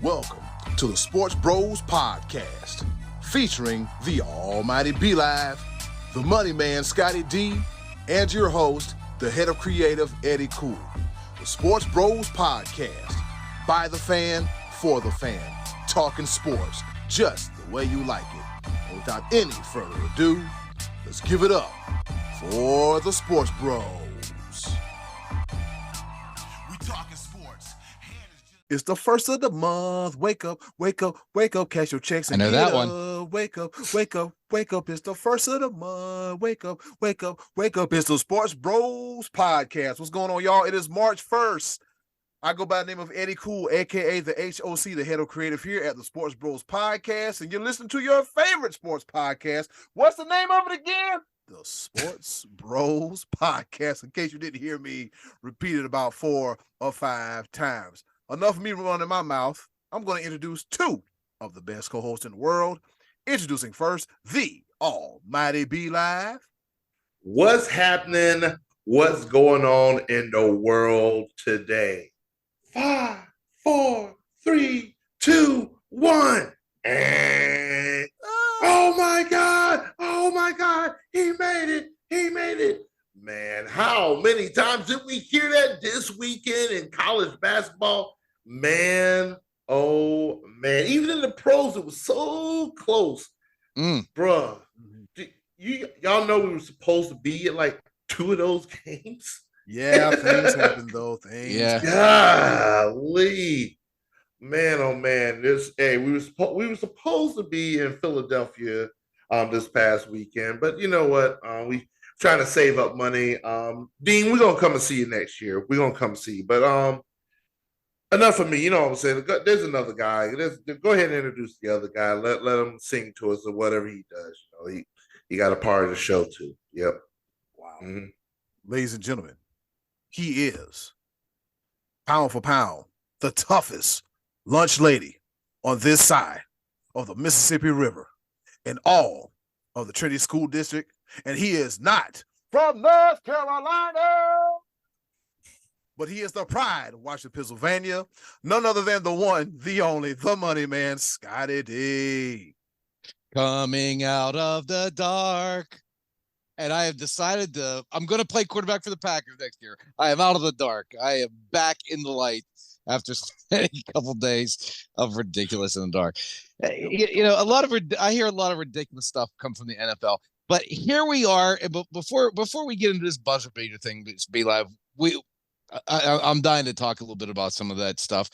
Welcome to the Sports Bros Podcast, featuring the almighty B-Live, the money man Scotty D, and your host, the head of creative Eddie Cool. The Sports Bros Podcast, by the fan, for the fan, talking sports just the way you like it. And without any further ado, let's give it up for the Sports Bros. It's the first of the month. Wake up, wake up, wake up, cash your checks and I know that one. Wake up, wake up, wake up. It's the first of the month. Wake up, wake up, wake up. It's the Sports Bros Podcast. What's going on, y'all? It is March 1st. I go by the name of Eddie Cool, aka the HOC, the head of creative here at the Sports Bros Podcast. And you're listening to your favorite sports podcast. What's the name of it again? The Sports Bros Podcast, in case you didn't hear me repeat it about 4 or 5 times. Enough of me running my mouth. I'm going to introduce two of the best co-hosts in the world. Introducing first, the almighty B-Live. What's happening? What's going on in the world today? 5, 4, 3, 2, 1. And oh my God, he made it. Man, how many times did we hear that this weekend in college basketball? Man, oh man, even in the pros, it was so close. Bruh, y'all know we were supposed to be at like 2 of those games? Yeah, things happen though. Yeah. Golly. Man, oh man. We were supposed to be in Philadelphia this past weekend, but you know what? We trying to save up money. Dean, we're gonna come and see you next year. We're gonna come see you. But enough of me. You know what I'm saying? There's another guy. Go ahead and introduce the other guy. Let him sing to us or whatever he does. You know, he got a part of the show too. Yep. Wow. Mm-hmm. Ladies and gentlemen, he is, pound for pound, the toughest lunch lady on this side of the Mississippi River in all of the Trinity School District. And he is not from North Carolina, but he is the pride of Washington, Pennsylvania. None other than the one, the only, the money man, Scotty D. Coming out of the dark. And I have decided I'm going to play quarterback for the Packers next year. I am out of the dark. I am back in the light after a couple days of ridiculous in the dark. You know, I hear a lot of ridiculous stuff come from the NFL. But here we are. But before we get into this buzzer beater thing, B-Live, I'm dying to talk a little bit about some of that stuff.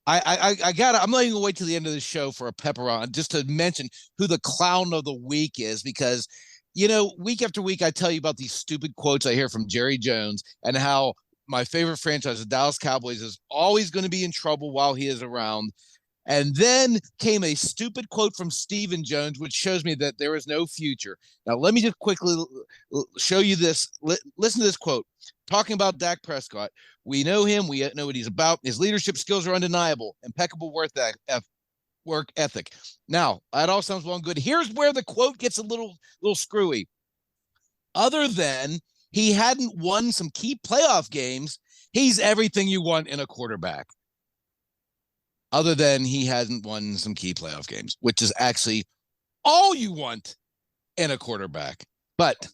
I'm not even gonna wait till the end of the show for a pepper on just to mention who the clown of the week is, because you know, week after week I tell you about these stupid quotes I hear from Jerry Jones and how my favorite franchise, the Dallas Cowboys, is always going to be in trouble while he is around. And then came a stupid quote from Stephen Jones, which shows me that there is no future. Now, let me just quickly show you this. Listen to this quote. Talking about Dak Prescott, we know him. We know what he's about. His leadership skills are undeniable. Impeccable work ethic. Now, that all sounds well and good. Here's where the quote gets a little screwy. Other than he hadn't won some key playoff games, he's everything you want in a quarterback. Other than he hasn't won some key playoff games, which is actually all you want in a quarterback. But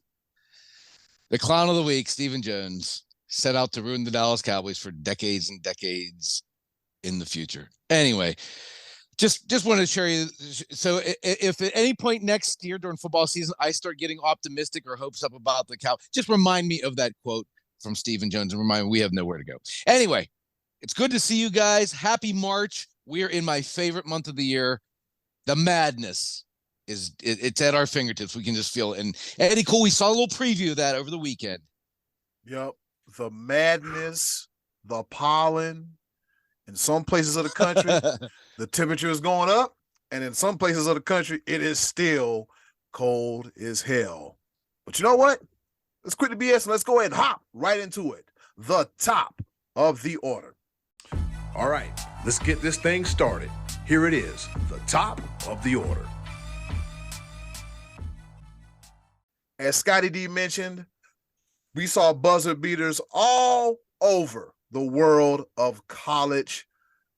the clown of the week, Stephen Jones, set out to ruin the Dallas Cowboys for decades and decades in the future. Anyway, just wanted to share you. So if at any point next year during football season, I start getting optimistic or hopes up about the Cow, just remind me of that quote from Stephen Jones and remind me we have nowhere to go. Anyway, it's good to see you guys. Happy March. We are in my favorite month of the year. The madness it's at our fingertips. We can just feel it. And Eddie Cool, we saw a little preview of that over the weekend. Yep. The madness, the pollen. In some places of the country, the temperature is going up. And in some places of the country, it is still cold as hell. But you know what? Let's quit the BS and let's go ahead and hop right into it. The top of the order. All right, let's get this thing started. Here it is, the top of the order. As Scotty D mentioned, we saw buzzer beaters all over the world of college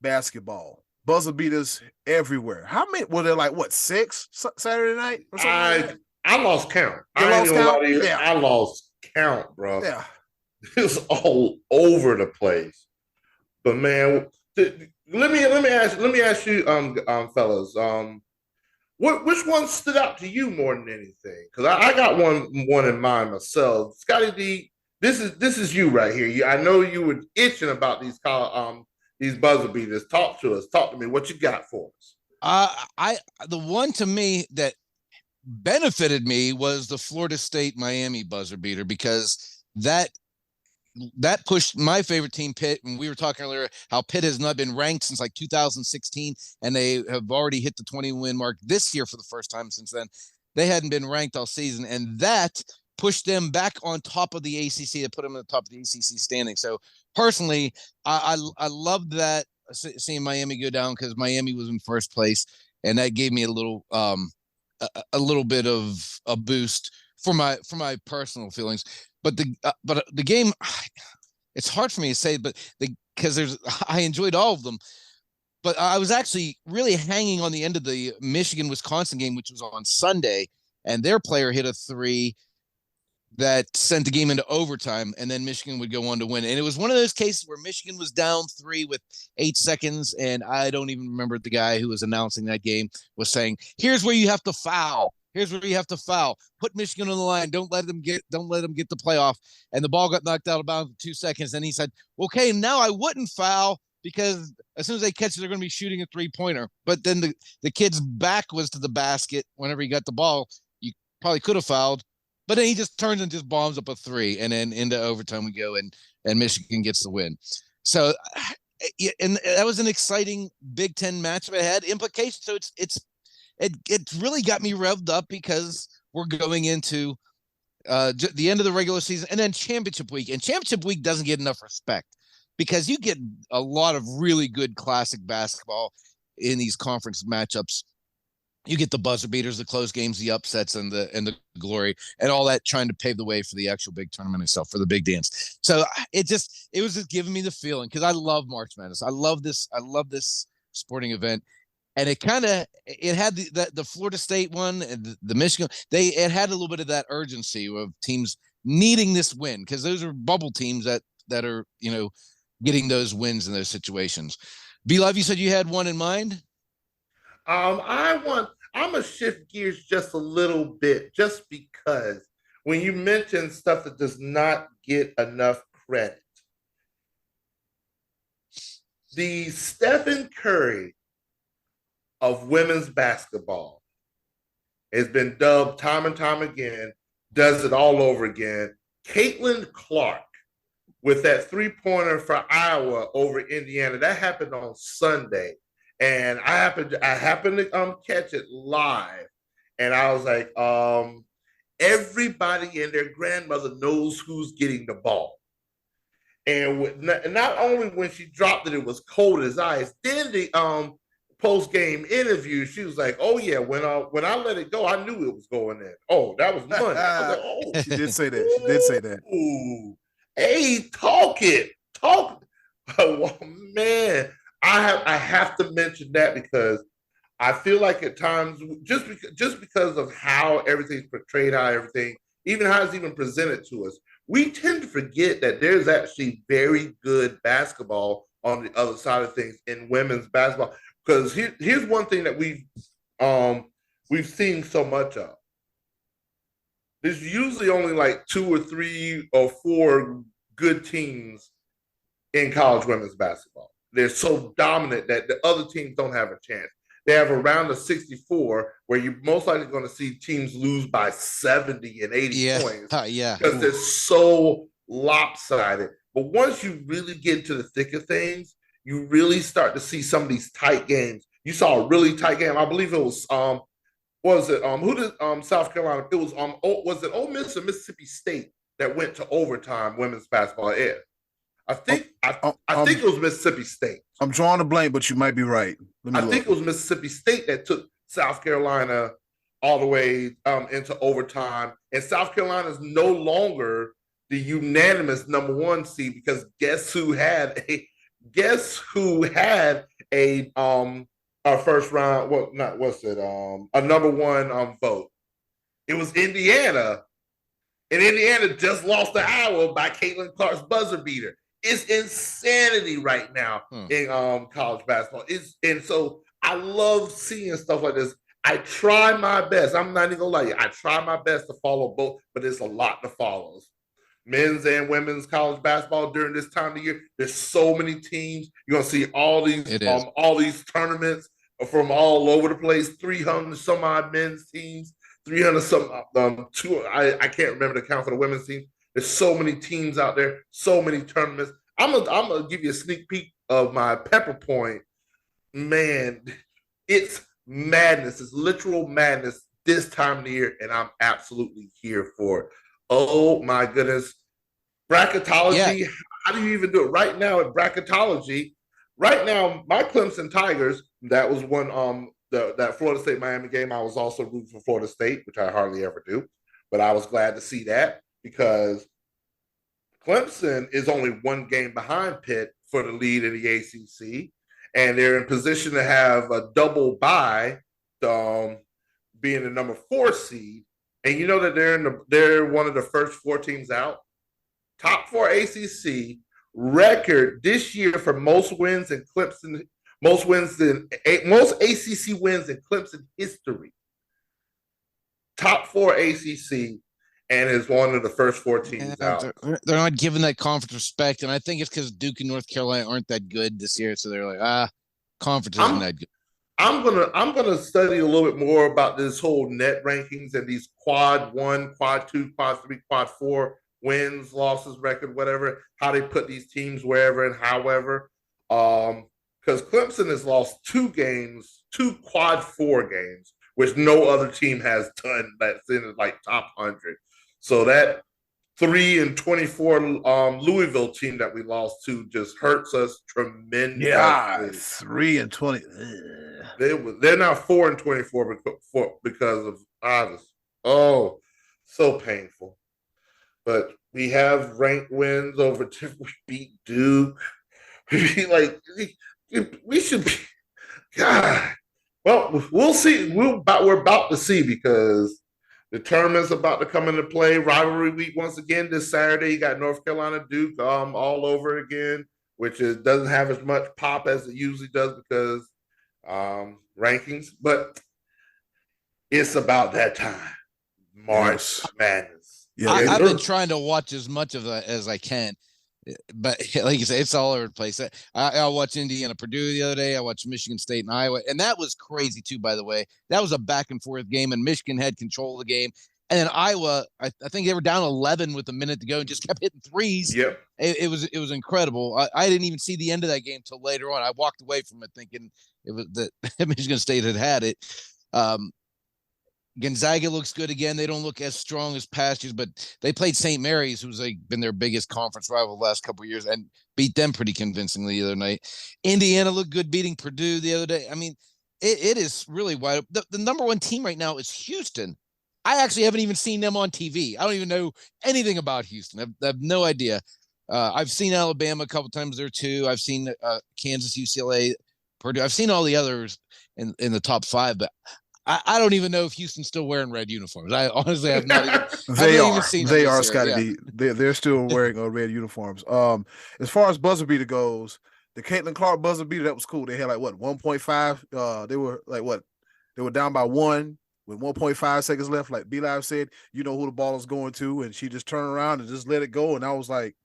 basketball. buzzer beaters everywhere. How many were there? Like what, 6 Saturday night or something like that? I lost count. You I ain't lost gonna lie count? to you. Yeah. I lost count, bro. Yeah. It was all over the place. But man, let me ask you, fellas, which one stood out to you more than anything? Because I got one in mind myself. Scotty D, this is you right here. I know you were itching about these buzzer beaters. Talk to us. Talk to me. What you got for us? The one to me that benefited me was the Florida State Miami buzzer beater, because that pushed my favorite team, Pitt. And we were talking earlier how Pitt has not been ranked since like 2016, and they have already hit the 20-win mark this year for the first time since then. They hadn't been ranked all season, and that pushed them back on top of the ACC. To put them at the top of the ACC standing. So personally, I loved that, seeing Miami go down, because Miami was in first place, and that gave me a little bit of a boost for my personal feelings. But the game, it's hard for me to say, but because I enjoyed all of them, but I was actually really hanging on the end of the Michigan-Wisconsin game, which was on Sunday, and their player hit a 3 that sent the game into overtime, and then Michigan would go on to win. And it was one of those cases where Michigan was down 3 with 8 seconds, and I don't even remember the guy who was announcing that game was saying, "Here's where you have to foul. Here's where you have to foul. Put Michigan on the line. Don't let them get the playoff." And the ball got knocked out of bounds in 2 seconds. And he said, "Okay, now I wouldn't foul, because as soon as they catch it, they're going to be shooting a 3-pointer." But then the kid's back was to the basket whenever he got the ball. You probably could have fouled. But then he just turns and just bombs up a 3, and then into overtime we go, and Michigan gets the win. So, and that was an exciting Big Ten matchup. It had implications. So it really got me revved up, because we're going into the end of the regular season and then championship week. And championship week doesn't get enough respect, because you get a lot of really good classic basketball in these conference matchups. You get the buzzer beaters, the close games, the upsets, and the glory, and all that, trying to pave the way for the actual big tournament itself, for the big dance. So it was just giving me the feeling, because I love March Madness. I love this sporting event. And it had the Florida State one and the Michigan. It had a little bit of that urgency of teams needing this win, because those are bubble teams that are, getting those wins in those situations. B-Love, you said you had one in mind? I'm gonna shift gears just a little bit, just because when you mention stuff that does not get enough credit, the Stephen Curry of women's basketball has been dubbed time and time again, does it all over again. Caitlin Clark with that 3-pointer for Iowa over Indiana. That happened on Sunday. And I happened to catch it live, and I was like, everybody and their grandmother knows who's getting the ball. And not only when she dropped it, it was cold as ice. Then the post-game interview, she was like, "Oh yeah, when I let it go, I knew it was going in. Oh, that was money." I was like, "Oh." She did say that. She did say that. Ooh, hey, talk. Oh man. I have to mention that, because I feel like at times, just because of how everything's portrayed, even how it's even presented to us, we tend to forget that there's actually very good basketball on the other side of things in women's basketball. Because here's one thing that we've seen so much of. There's usually only like 2 or 3 or 4 good teams in college women's basketball. They're so dominant that the other teams don't have a chance. They have a round of 64 where you're most likely going to see teams lose by 70 and 80 points. Because they're so lopsided. But once you really get into the thick of things, you really start to see some of these tight games. You saw a really tight game. I believe it was who did South Carolina? It was was it Ole Miss or Mississippi State that went to overtime women's basketball? Yeah. I think it was Mississippi State. I'm drawing a blank, but you might be right. I think it was Mississippi State that took South Carolina all the way into overtime. And South Carolina is no longer the unanimous number 1 seed, because guess who had a first round, a number one vote. It was Indiana, and Indiana just lost the Iowa by Caitlin Clark's buzzer beater. It's insanity right now in college basketball. And so I love seeing stuff like this. I try my best. I'm not even gonna lie to you. I try my best to follow both, but it's a lot to follow. Men's and women's college basketball during this time of year. There's so many teams. You're gonna see all these tournaments from all over the place. 300 some odd men's teams, 300 some I can't remember the count for the women's team. There's so many teams out there, so many tournaments. I'm gonna give you a sneak peek of my Pepper Point. Man, it's madness. It's literal madness this time of the year, and I'm absolutely here for it. Oh my goodness. Bracketology. Yeah. How do you even do it? Right now at bracketology, right now, my Clemson Tigers, that was one that Florida State Miami game. I was also rooting for Florida State, which I hardly ever do. But I was glad to see that because Clemson is only one game behind Pitt for the lead in the ACC. And they're in position to have a double bye, being the number 4 seed. And you know that they're one of the first 4 teams out. Top 4 ACC record this year for most wins in Clemson, most ACC wins in Clemson history. Top 4 ACC, and is one of the first 4 teams out. They're not giving that conference respect, and I think it's because Duke and North Carolina aren't that good this year, so they're like, conference isn't that good. I'm gonna study a little bit more about this whole net rankings and these quad 1, quad 2, quad 3, quad 4 wins, losses, record, whatever, how they put these teams wherever and however. Because Clemson has lost 2 quad 4 games, which no other team has done that's in like top 100. So that 3-24 Louisville team that we lost to just hurts us tremendously. Yeah, 3-20. They're now 4-24 because of so painful. But we have ranked wins over. We beat Duke. We should be. God. Well, we'll see. We're about to see because the tournament's about to come into play. Rivalry week once again this Saturday. You got North Carolina Duke all over again, which doesn't have as much pop as it usually does because rankings. But it's about that time. March Madness. Yeah, I've been trying to watch as much of that as I can, but like you say, it's all over the place. I watched Indiana Purdue the other day. I watched Michigan State and Iowa, and that was crazy too. By the way, that was a back and forth game, and Michigan had control of the game. And then Iowa, I think they were down 11 with a minute to go and just kept hitting threes. Yep, it was incredible. I didn't even see the end of that game till later on. I walked away from it thinking it was that Michigan State had it. Gonzaga looks good again. They don't look as strong as past years, but they played St. Mary's, who's been their biggest conference rival the last couple of years, and beat them pretty convincingly the other night. Indiana looked good beating Purdue the other day. I mean, it is really wide. The number 1 team right now is Houston. I actually haven't even seen them on TV. I don't even know anything about Houston. I have no idea. I've seen Alabama a couple times there too. I've seen Kansas, UCLA, Purdue. I've seen all the others in the top 5, but I don't even know if Houston's still wearing red uniforms. I honestly have not even. They are, Scotty D. They're still wearing red uniforms. As far as buzzer beater goes, the Caitlin Clark buzzer beater, that was cool. They had 1.5. They were down by 1 with 1.5 seconds left. Like B-Live said, you know who the ball is going to, and she just turned around and just let it go. And I was like,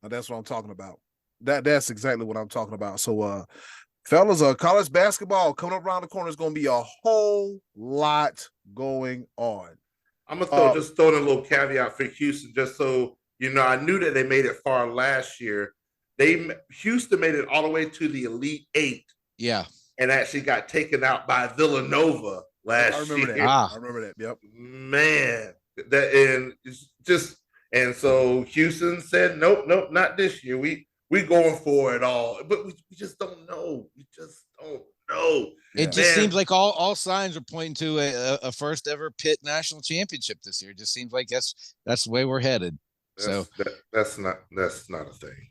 oh, that's what I'm talking about. That's exactly what I'm talking about. So fellas, college basketball coming up around the corner is going to be a whole lot going on. I'm going to just throw in a little caveat for Houston, just so you know. I knew that they made it far last year. Houston made it all the way to the Elite 8. Yeah. And actually got taken out by Villanova last year. I remember that. Yep. Man. And so Houston said, nope, not this year. We're going for it all, but we just don't know. It just seems like all signs are pointing to a first ever Pitt national championship this year. It just seems like that's the way we're headed. That's not a thing.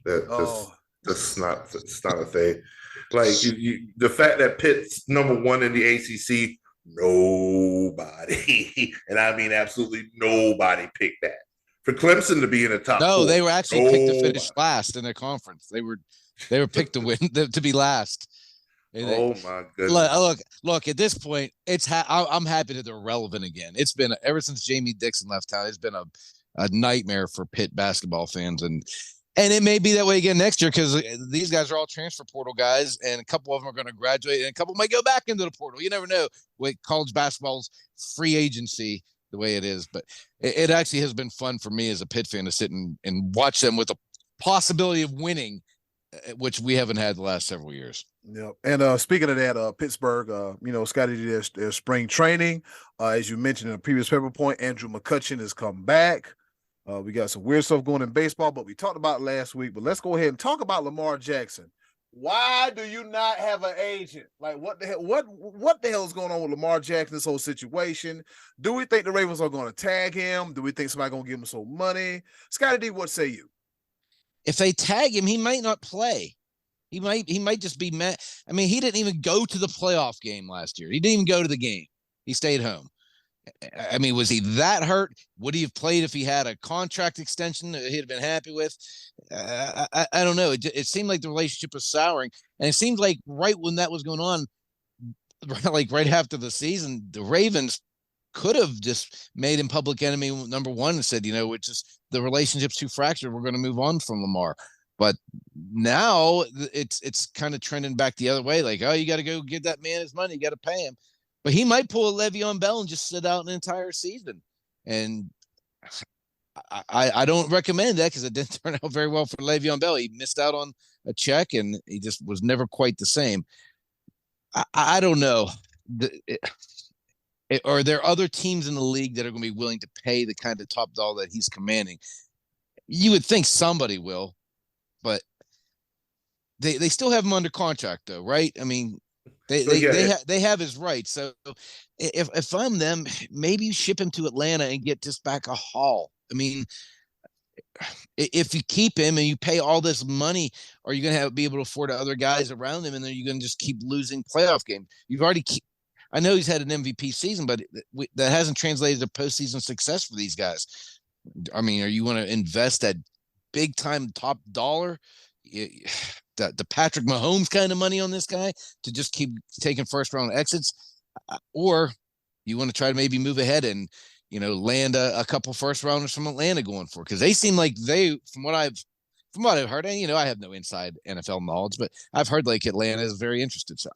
It's not a thing. Like the fact that Pitt's #1 in the ACC, nobody, and I mean absolutely nobody picked that. For Clemson to be in the top No, four, they were actually picked to finish last in their conference. They were picked to win to be last. Oh my goodness! Look. At this point, I'm happy that they're relevant again. It's been ever since Jamie Dixon left town. It's been a nightmare for Pitt basketball fans, and it may be that way again next year because these guys are all transfer portal guys, and a couple of them are going to graduate, and a couple might go back into the portal. You never know. With college basketball's free agency the way it is, but it actually has been fun for me as a Pitt fan to sit and watch them with the possibility of winning, which we haven't had the last several years. Yep. And speaking of that, Pittsburgh, Scotty did their spring training. As you mentioned in the previous paper point, Andrew McCutcheon has come back. We got some weird stuff going in baseball, but we talked about it last week. But let's go ahead and talk about Lamar Jackson. Why do you not have an agent? Like, what the hell? What the hell is going on with Lamar Jackson? This whole situation. Do we think the Ravens are going to tag him? Do we think somebody's going to give him some money? Scotty D, what say you? If they tag him, he might not play. He might just be mad. I mean, he didn't even go to the playoff game last year. He didn't even go to the game. He stayed home. I mean, was he that hurt? Would he have played if he had a contract extension that he'd have been happy with? I don't know. It seemed like the relationship was souring, and it seemed like right when that was going on, like right after the season, the Ravens could have just made him public enemy #1 and said, it's just the relationship's too fractured. We're going to move on from Lamar. But now it's kind of trending back the other way. Like, oh, you got to go give that man his money. You got to pay him. But he might pull a Le'Veon Bell and just sit out an entire season. And I don't recommend that because it didn't turn out very well for Le'Veon Bell. He missed out on a check, and he just was never quite the same. I don't know. Are there other teams in the league that are going to be willing to pay the kind of top dollar that he's commanding? You would think somebody will, but they still have him under contract, though, right? I mean, they have his rights. So if I'm them, maybe you ship him to Atlanta and get just back a haul. I mean, if you keep him and you pay all this money, are you going to be able to afford other guys around him, and then you're going to just keep losing playoff games? You've already I know he's had an MVP season, but that hasn't translated to postseason success for these guys. I mean, are you going to invest that big time top dollar? The Patrick Mahomes kind of money on this guy to just keep taking first round exits, or you want to try to maybe move ahead and land a couple first rounders from Atlanta going for, because they seem like from what I've heard, and I have no inside NFL knowledge, but I've heard like Atlanta is very interested. So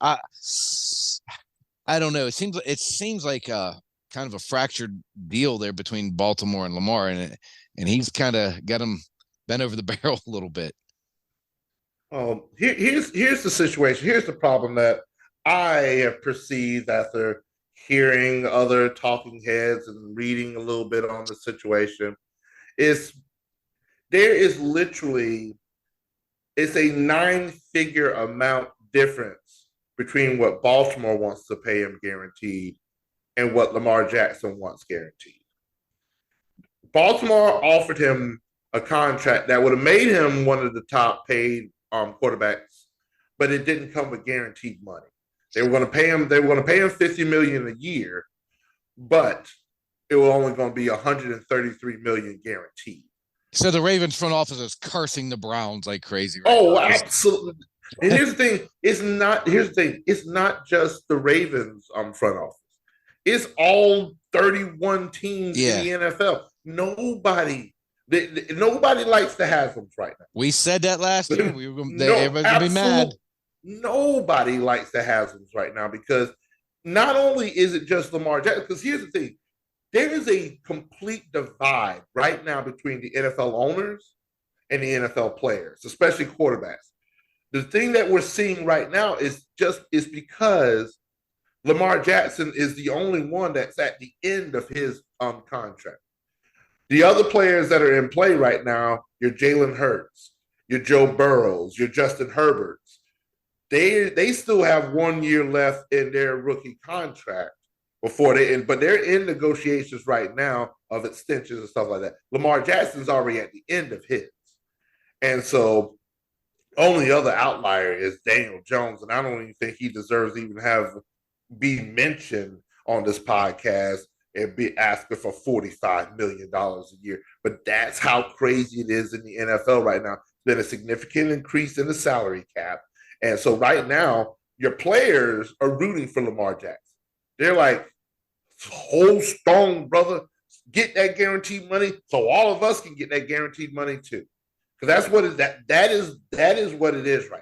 I don't know. It seems like kind of a fractured deal there between Baltimore and Lamar, and he's kind of got him bent over the barrel a little bit. Here's the situation. Here's the problem that I have perceived after hearing other talking heads and reading a little bit on the situation. There is literally, it's a 9-figure amount difference between what Baltimore wants to pay him guaranteed and what Lamar Jackson wants guaranteed. Baltimore offered him a contract that would have made him one of the top paid quarterbacks, but it didn't come with guaranteed money. They were going to pay him $50 million a year, but it was only going to be $133 million guaranteed. So the Ravens front office is cursing the Browns like crazy. Right now. Absolutely. And here's the thing: it's not just the Ravens front office. It's all 31 teams in the NFL. Nobody likes the Haslam's right now. We said that last year. Everybody's gonna be mad. Nobody likes the Haslam's right now, because not only is it just Lamar Jackson, because here's the thing. There is a complete divide right now between the NFL owners and the NFL players, especially quarterbacks. The thing that we're seeing right now is because Lamar Jackson is the only one that's at the end of his contract. The other players that are in play right now, your Jalen Hurts, your Joe Burrows, your Justin Herberts, they still have 1 year left in their rookie contract before they end, but they're in negotiations right now of extensions and stuff like that. Lamar Jackson's already at the end of his. And so Only other outlier is Daniel Jones, and I don't even think he deserves to even be mentioned on this podcast and be asking for $45 million a year. But that's how crazy it is in the NFL right now. There's been a significant increase in the salary cap. And so right now, your players are rooting for Lamar Jackson. They're like, hold strong, brother. Get that guaranteed money so all of us can get that guaranteed money too. Because that's what it, that is what it is right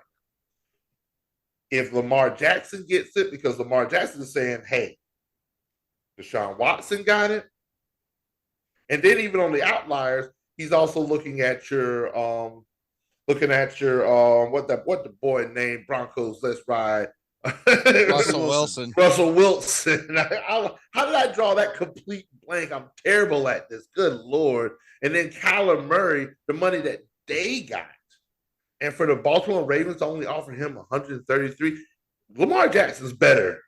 now. If Lamar Jackson gets it, because Lamar Jackson is saying, hey, Deshaun Watson got it. And then even on the outliers, he's also looking at your what the boy named Broncos Let's Ride. Russell Wilson. Russell Wilson. How did I draw that complete blank? I'm terrible at this. Good Lord. And then Kyler Murray, the money that they got. And for the Baltimore Ravens to only offer him 133, Lamar Jackson's better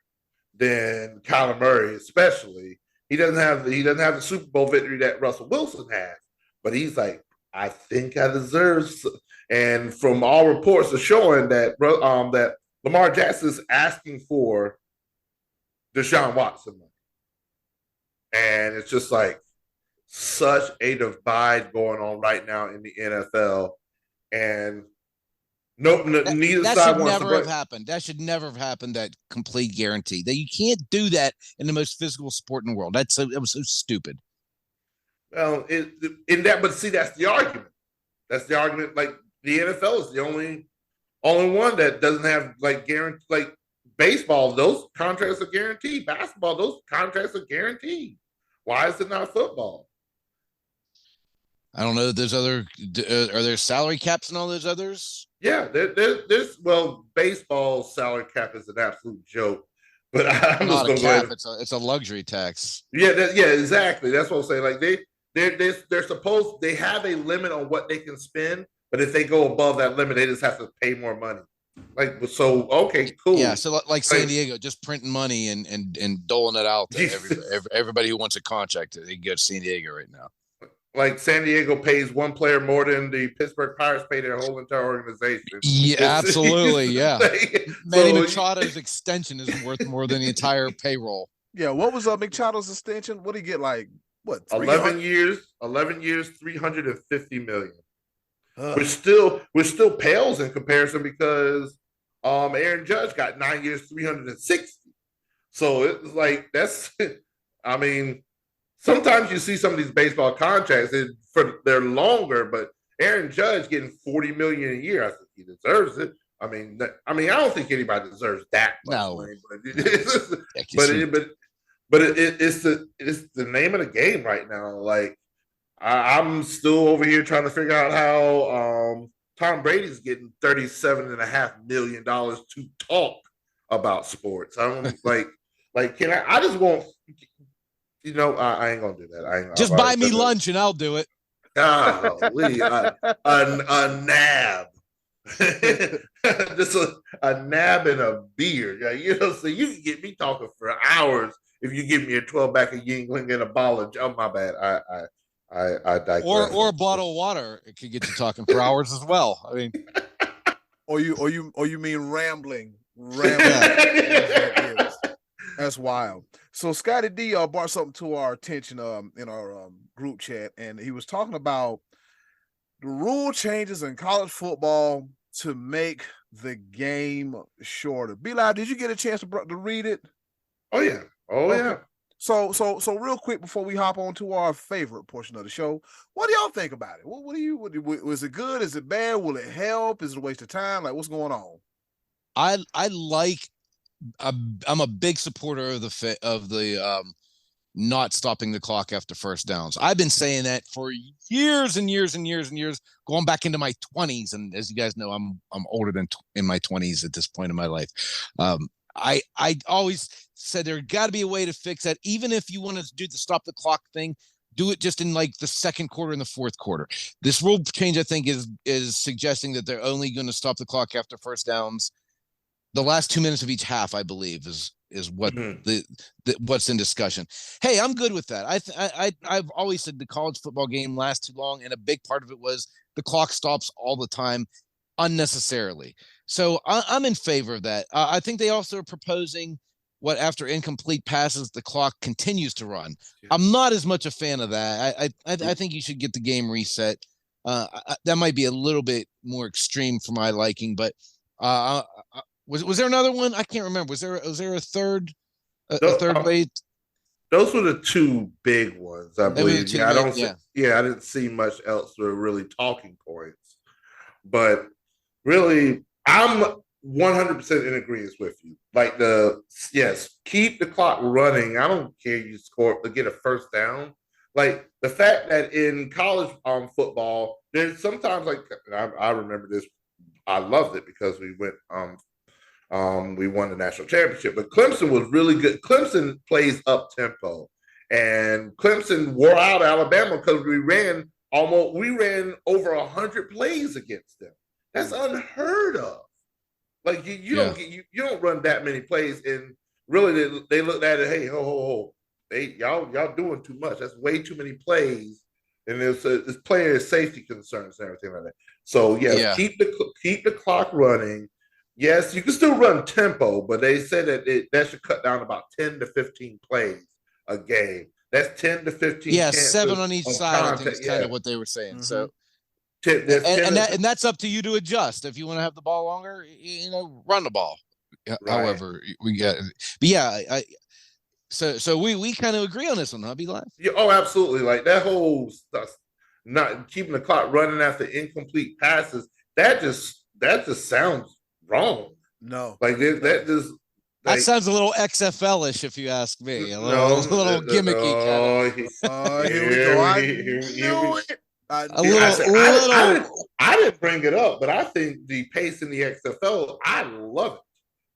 than Kyler Murray, especially. He doesn't have the Super Bowl victory that Russell Wilson has, but he's like, I think I deserve. And from all reports are showing that that Lamar Jackson is asking for Deshaun Watson money, and it's just like such a divide going on right now in the NFL, and neither that side should wants never to have happened. That should never have happened. That complete guarantee that you can't do that in the most physical sport in the world. That was so stupid. Well, but see, that's the argument. That's the argument. Like the NFL is the only one that doesn't have like guarantee. Like baseball, those contracts are guaranteed. Basketball, those contracts are guaranteed. Why is it not football? I don't know. There's are there salary caps and all those others? Yeah, there's baseball salary cap is an absolute joke. But I'm not just a cap. It's a luxury tax. Yeah, exactly. That's what I'm saying. Like they have a limit on what they can spend, but if they go above that limit, they just have to pay more money. Like so, okay, cool. Yeah, so like San Diego, just printing money and doling it out to everybody who wants a contract. They go to San Diego right now. Like San Diego pays one player more than the Pittsburgh Pirates pay their whole entire organization. Yeah, absolutely. Yeah. Manny So- Machado's extension is worth more than the entire payroll. Yeah, what was Machado's extension? What did he get? Like what? 11 years, 350 million. Which still pales in comparison because Aaron Judge got 9 years, 360. So it's like that's I mean, sometimes you see some of these baseball contracts they're longer, but Aaron Judge getting 40 million a year, I think he deserves it. I mean, I don't think anybody deserves that much money, but it's the name of the game right now. Like I'm still over here trying to figure out how Tom Brady's getting $37.5 million to talk about sports. I don't like can I just want. I ain't gonna do that. Just buy me lunch and I'll do it. Golly, a nab. Just a nab and a beer. So you can get me talking for hours if you give me a 12-pack of Yingling and a ball of. Oh, my bad. I digress. Or a bottle of water. It could get you talking for hours as well. I mean, or you mean rambling? That's wild. So Scotty D brought something to our attention in our group chat, and he was talking about the rule changes in college football to make the game shorter. B-Live, did you get a chance to read it? Oh yeah. Yeah. So real quick before we hop on to our favorite portion of the show, what do y'all think about it? What do you? Was it good? Is it bad? Will it help? Is it a waste of time? Like what's going on? I like. I'm a big supporter of the not stopping the clock after first downs. I've been saying that for years and years and years and years, going back into my 20s. And as you guys know, I'm older than in my 20s at this point in my life. I always said there got to be a way to fix that. Even if you want to do the stop the clock thing, do it just in like the second quarter and the fourth quarter. This rule change, I think, is suggesting that they're only going to stop the clock after first downs. The last 2 minutes of each half, I believe, is what what's in discussion. Hey, I'm good with that. I've always said the college football game lasts too long, and a big part of it was the clock stops all the time. unnecessarily. So I'm in favor of that. I think they also are proposing what after incomplete passes, the clock continues to run. I'm not as much a fan of that. I think you should get the game reset. That might be a little bit more extreme for my liking, but was there another one? I can't remember. Was there a third way? Those were the two big ones, I believe. Yeah, I didn't see much else for really talking points, but really, I'm 100% in agreement with you. Like keep the clock running. I don't care you score or get a first down. Like the fact that in college football, there's sometimes like I remember this. I loved it because we won the national championship. But Clemson was really good. Clemson plays up tempo, and Clemson wore out Alabama because we ran over 100 plays against them. That's unheard of. Like you don't run that many plays, and really they looked at it. Hey, ho, y'all doing too much. That's way too many plays, and there's player safety concerns and everything like that. So keep the clock running. Yes, you can still run tempo, but they said that should cut down about 10 to 15 plays a game. That's 10 to 15. Yeah, 7 on each side. I think is kind of what they were saying. Mm-hmm. So, and that's up to you to adjust. If you want to have the ball longer, run the ball. Right. However, we get. But so we kind of agree on this one, huh? Be live. Yeah, oh, absolutely. Like that whole stuff, not keeping the clock running after incomplete passes. That just sounds wrong. No, like that sounds a little XFL-ish, if you ask me. A little gimmicky. Here we go. I didn't bring it up, but I think the pace in the XFL, I love it.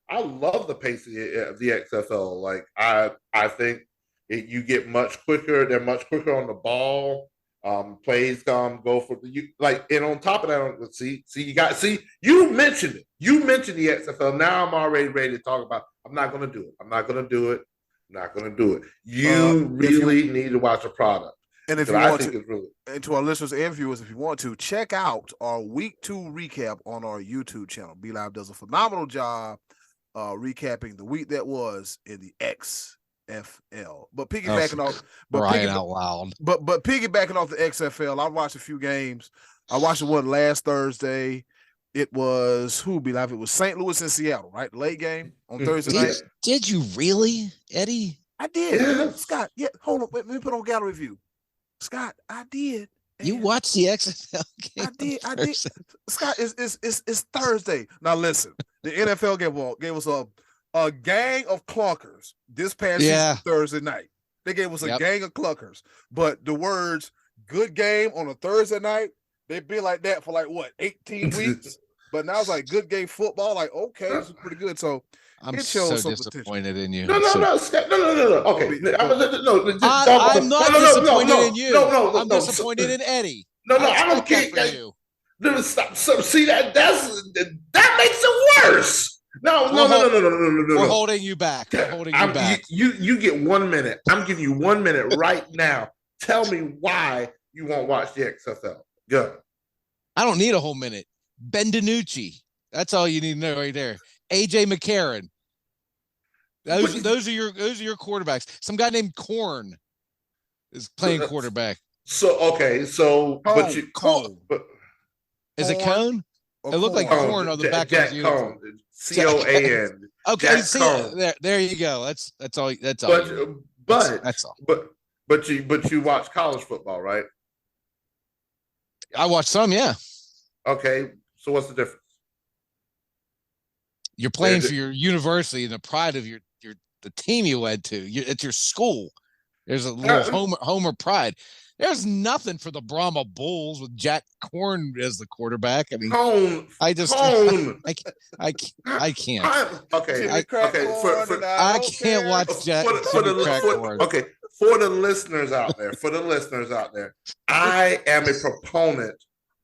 I love the pace of the XFL. Like I think you get much quicker. They're much quicker on the ball. Plays go for and on top of that, you mentioned it. You mentioned the XFL. Now I'm already ready to talk about. I'm not going to do it. You really need to watch a product. And if you want to, and to our listeners and viewers, if you want to, check out our Week 2 recap on our YouTube channel. B Live does a phenomenal job recapping the week that was in the XFL. But piggybacking off, out loud. But piggybacking off the XFL, I watched a few games. I watched one last Thursday. It was Be Live? It was St. Louis and Seattle, right? Late game on Thursday night. Did you really, Eddie? I did. Yeah. Scott, hold on. Let me put on gallery view. Scott, I did. You watched the XFL game? I did. Scott, it's Thursday. Now listen, the NFL gave us a gang of clunkers this past Thursday night. They gave us a gang of clunkers. But the words "good game" on a Thursday night, they've been like that for 18 weeks. But now it's like good game football. Like, okay, this is pretty good. So I'm so disappointed in you. No. Okay, I'm not disappointed in you. No. I'm disappointed in Eddie. No, I don't care for you. No, stop. So, see that makes it worse. No. We're holding you back. You get 1 minute. I'm giving you 1 minute right now. Tell me why you won't watch the XFL. Go. I don't need a whole minute. Ben DiNucci. That's all you need to know right there. AJ McCarron. Those are your quarterbacks. Some guy named Corn is playing quarterback. So Cone. Is it Cone? It looked like Corn on the back of his uniform. COAN. Okay, there you go. That's all. That's all. But you watch college football, right? I watch some, yeah. Okay, so what's the difference? You're playing for your university and the pride of the team you went to. It's your school. There's a little homer pride. There's nothing for the Brahma Bulls with Jack Corn as the quarterback. I mean, I can't. I can't watch Jack. Okay, for the listeners out there, I am a proponent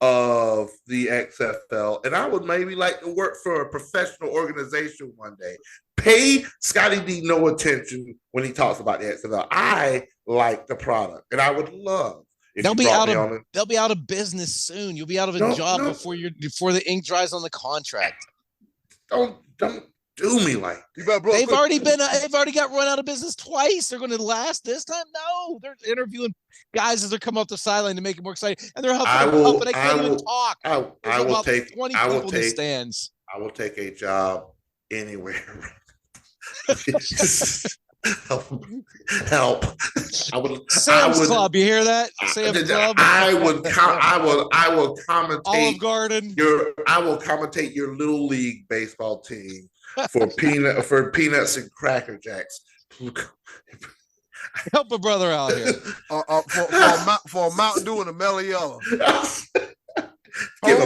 of the XFL, and I would maybe like to work for a professional organization one day. Pay Scotty D no attention when he talks about the XFL. I like the product, and I would love if They'll you be brought out me of on it. they'll be out of business soon. You'll be out of a No, job no. before the ink dries on the contract. Don't do me like You better blow They've already got run out of business twice. They're going to last this time. No, they're interviewing guys as they're coming off the sideline to make it more exciting, and they're huffing and puffing. They can't even talk. There's about 20 people in the stands. I will take a job anywhere. Help. Sam's Club, you hear that? Sam's Club. I will commentate Olive Garden. I will commentate your little league baseball team for peanuts and Cracker Jacks. Help a brother out here. For a Mountain Dew and a Mellow Yellow. Give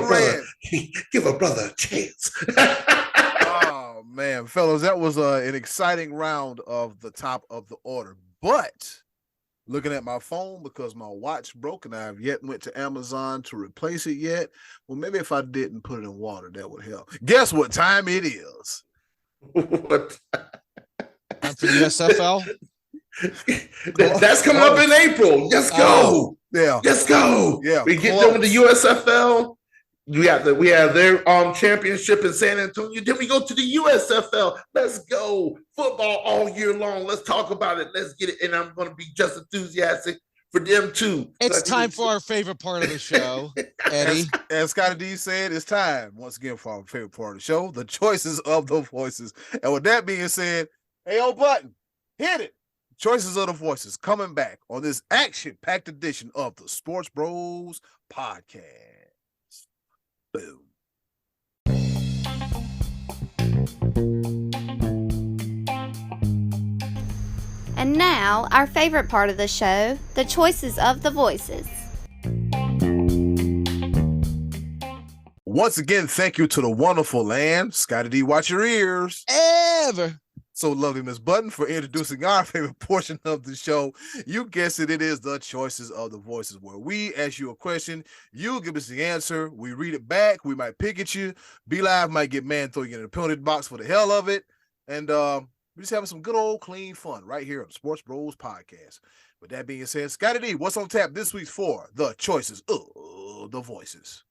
a brother a chance. Oh man, fellas, that was an exciting round of the top of the order. But looking at my phone because my watch broke and I have yet went to Amazon to replace it yet. Well, maybe if I didn't put it in water, that would help. Guess what time it is? What? Time for the USFL. That's coming up in April. Let's go. Yeah. Let's go. Yeah. We get done with the USFL. We have their championship in San Antonio. Then we go to the USFL. Let's go. Football all year long. Let's talk about it. Let's get it. And I'm going to be just enthusiastic for them too. It's time for our favorite part of the show, Eddie. As Scotty D said, it's time once again for our favorite part of the show, the choices of the voices. And with that being said, hey, old button, hit it. Choices of the voices coming back on this action-packed edition of the Sports Bros Podcast. Boom. And now, our favorite part of the show, the choices of the voices. Once again, thank you to the wonderful land. Scotty D, watch your ears. Ever. So lovely, Miss Button, for introducing our favorite portion of the show. You guessed it, it is the choices of the voices, where we ask you a question, you give us the answer, we read it back, we might pick at you, Be Live might get mad, throw you in the penalty box for the hell of it, and we're just having some good old clean fun right here on the Sports Bros Podcast. With that being said, Scotty D, what's on tap this week for the choices of the voices?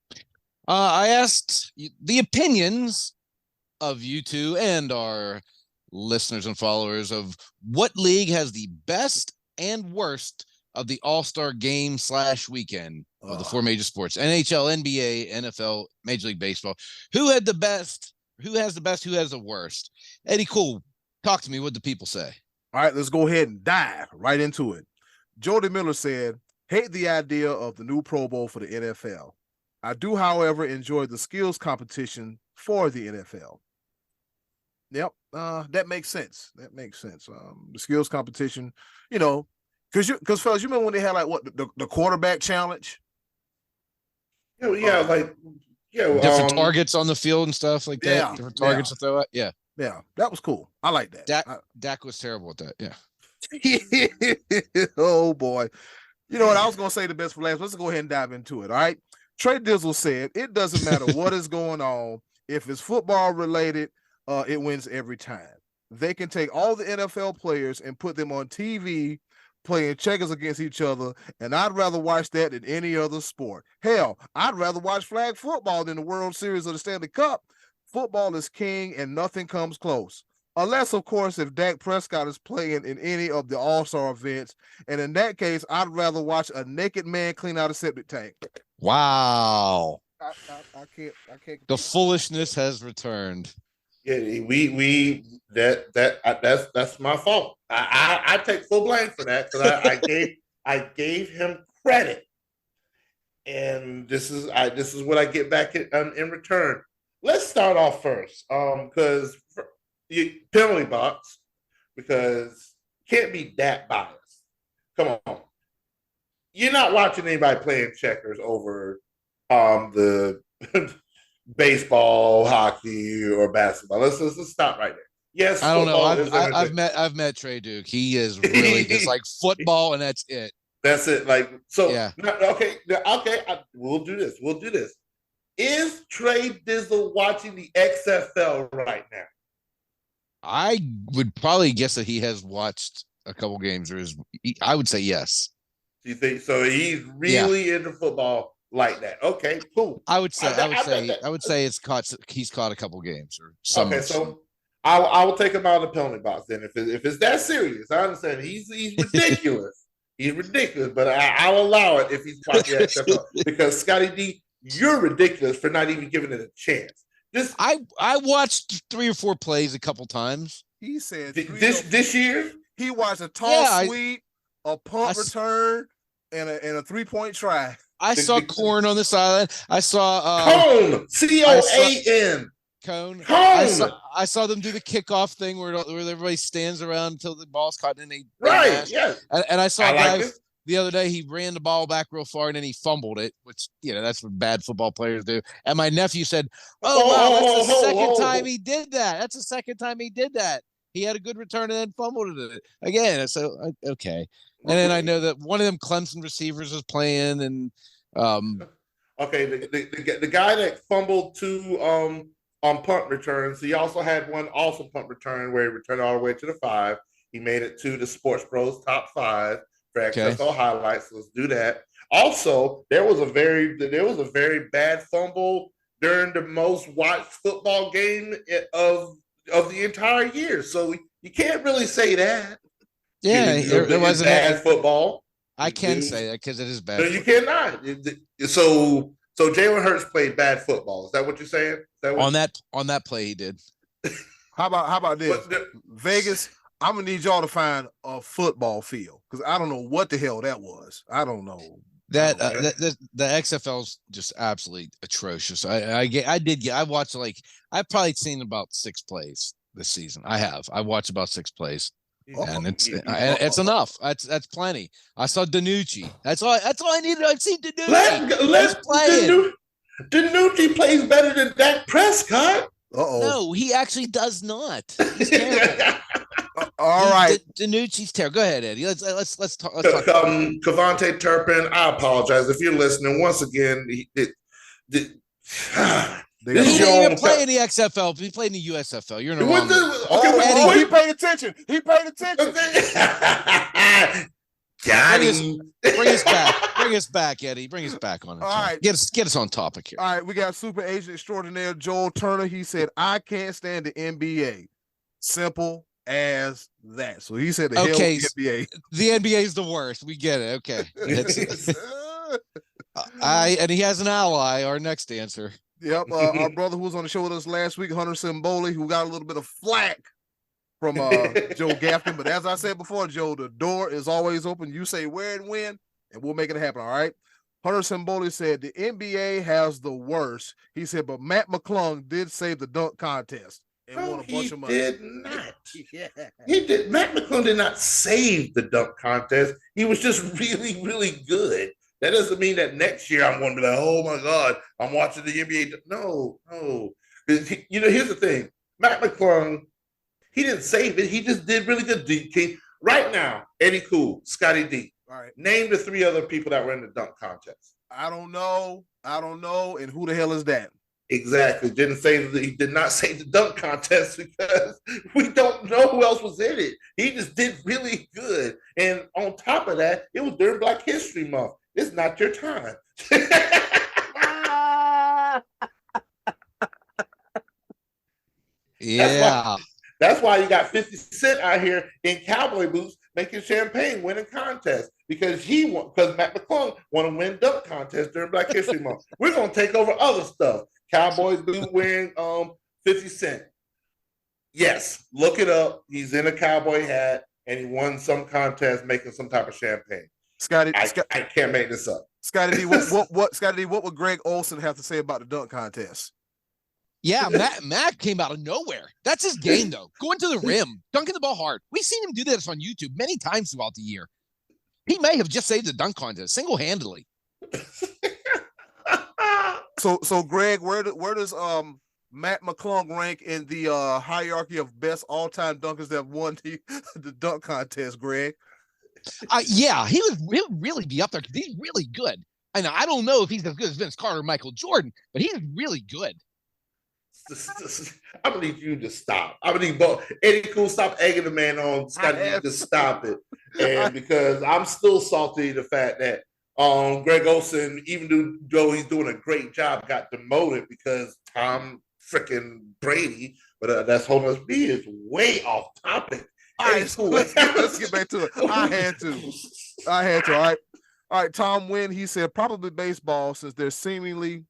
I asked the opinions of you two and our listeners and followers of what league has the best and worst of the all-star game / weekend of the four major sports: NHL, NBA, NFL, Major League Baseball. Who had the best? Who has the best? Who has the worst? Eddie, cool. Talk to me. What do people say? All right, let's go ahead and dive right into it. Jody Miller said, hate the idea of the new Pro Bowl for the NFL. I do, however, enjoy the skills competition for the NFL. Yep, that makes sense. That makes sense. The skills competition, because fellas, you remember when they had like what the quarterback challenge? Different targets on the field and stuff like that. Yeah, Different targets to throw at. Yeah, that was cool. I like that. Dak was terrible at that. Yeah. Oh boy, you know what? I was gonna say the best for last. Let's go ahead and dive into it. All right. Trey Dizzle said, "It doesn't matter what is going on. If it's football related, it wins every time. They can take all the NFL players and put them on TV playing checkers against each other, and I'd rather watch that than any other sport. Hell, I'd rather watch flag football than the World Series or the Stanley Cup. Football is king, and nothing comes close. Unless, of course, if Dak Prescott is playing in any of the All-Star events, and in that case, I'd rather watch a naked man clean out a septic tank." Wow. I can't. The foolishness has returned. Yeah, that's my fault. I take full blame for that because I gave him credit, and this is what I get back in return. Let's start off first, because penalty box, because can't be that biased. Come on, you're not watching anybody playing checkers over the baseball, hockey, or basketball. Let's stop right there. Yes, I don't know. I've met Trey Duke. He is really just like football, and that's it. That's it. Like so. Yeah. Okay. We'll do this. Is Trey Dizzle watching the XFL right now? I would probably guess that he has watched a couple games, I would say yes. You think so? He's really into football like that. Okay, cool. I would say he's caught a couple games or some. Okay, so I will take him out of the penalty box then. If it's that serious, I understand. He's ridiculous. He's ridiculous, but I'll allow it if he's watching the XFL because Scotty D, you're ridiculous for not even giving it a chance. I watched 3 or 4 plays a couple times. He said this year he watched a toss sweep, a punt return, and a 3-point try. I saw Corn on the sideline. I saw Cone, Coan. Cone. I saw them do the kickoff thing where everybody stands around until the ball's caught and they yes. And I saw a guy the other day. He ran the ball back real far and then he fumbled it, which that's what bad football players do. And my nephew said, "Oh wow, that's the second time he did that. That's the second time he did that. He had a good return and then fumbled it again." So okay. And then I know that one of them Clemson receivers is playing, and okay, the guy that fumbled 2 on punt returns, he also had one punt return where he returned all the way to the 5. He made it to the Sports Bros top 5 for XFL highlights. Let's do that. Also, there was a very bad fumble during the most watched football game of the entire year. So you can't really say that. Yeah, there wasn't bad football. I can say that because it is bad. No, you cannot. So Jalen Hurts played bad football. Is that what you're saying? On that play, he did. How about this? Vegas, I'm gonna need y'all to find a football field because I don't know what the hell that was. I don't know. That the XFL's just absolutely atrocious. I watched I've probably seen about 6 plays this season. I watched about 6 plays. And it's enough. That's plenty. I saw DiNucci. That's all I needed. I'd see DiNucci. Let's play. DiNucci plays better than Dak Prescott. No, he actually does not. He's terrible. All right. DiNucci's terrible. Go ahead, Eddie. Let's talk. Cavante Turpin, I apologize if you're listening. Once again, he didn't even play in the XFL. He played in the USFL. You're in the wrong. He paid attention. Got him. Bring us back, Eddie. Bring us back on it. All right. Get us on topic here. All right, we got super agent extraordinaire Joel Turner. He said, "I can't stand the NBA." Simple as that. So he said, hell with the NBA. The NBA is the worst. We get it. Okay. And he has an ally. Our next answer. Yep, our brother who was on the show with us last week, Hunter Simboli, who got a little bit of flack from Joe Gaffney. But as I said before, Joe, the door is always open. You say where and when, and we'll make it happen, all right? Hunter Simboli said the NBA has the worst. He said, but Matt McClung did save the dunk contest and won a bunch of money. He did not. He did. Matt McClung did not save the dunk contest. He was just really, really good. That doesn't mean that next year I'm going to be like, oh my God, I'm watching the NBA. No. Here's the thing. Matt McClung, he didn't save it. He just did really good. Right now, Eddie Cool, Scotty D. All right. Name the 3 other people that were in the dunk contest. I don't know. And who the hell is that? Exactly. He did not say the dunk contest because we don't know who else was in it. He just did really good. And on top of that, it was during Black History Month. It's not your time. Yeah. That's why you got 50 Cent out here in cowboy boots making champagne, winning contests because Matt McClung want to win dunk contest during Black History Month. We're gonna take over other stuff. Cowboys do wearing 50 Cent. Yes, look it up. He's in a cowboy hat and he won some contest making some type of champagne. Scotty, I can't make this up. Scotty D, what would Greg Olson have to say about the dunk contest? Yeah, Matt came out of nowhere. That's his game, though. Going to the rim, dunking the ball hard. We've seen him do this on YouTube many times throughout the year. He may have just saved the dunk contest single-handedly. So Greg, where does Matt McClung rank in the hierarchy of best all-time dunkers that have won the dunk contest, Greg? Yeah, he'll really be up there because he's really good. And I don't know if he's as good as Vince Carter or Michael Jordan, but he's really good. I'm gonna need you to stop. I'm gonna need both. Eddie Cool, stop egging the man on. Scotty, just stop it. And because I'm still salty the fact that Greg Olson, even though he's doing a great job, got demoted because Tom freaking Brady. But that's whole must be is way off topic. All right, so let's get back to it. I had to. All right. Tom Wynn, he said probably baseball since they seemingly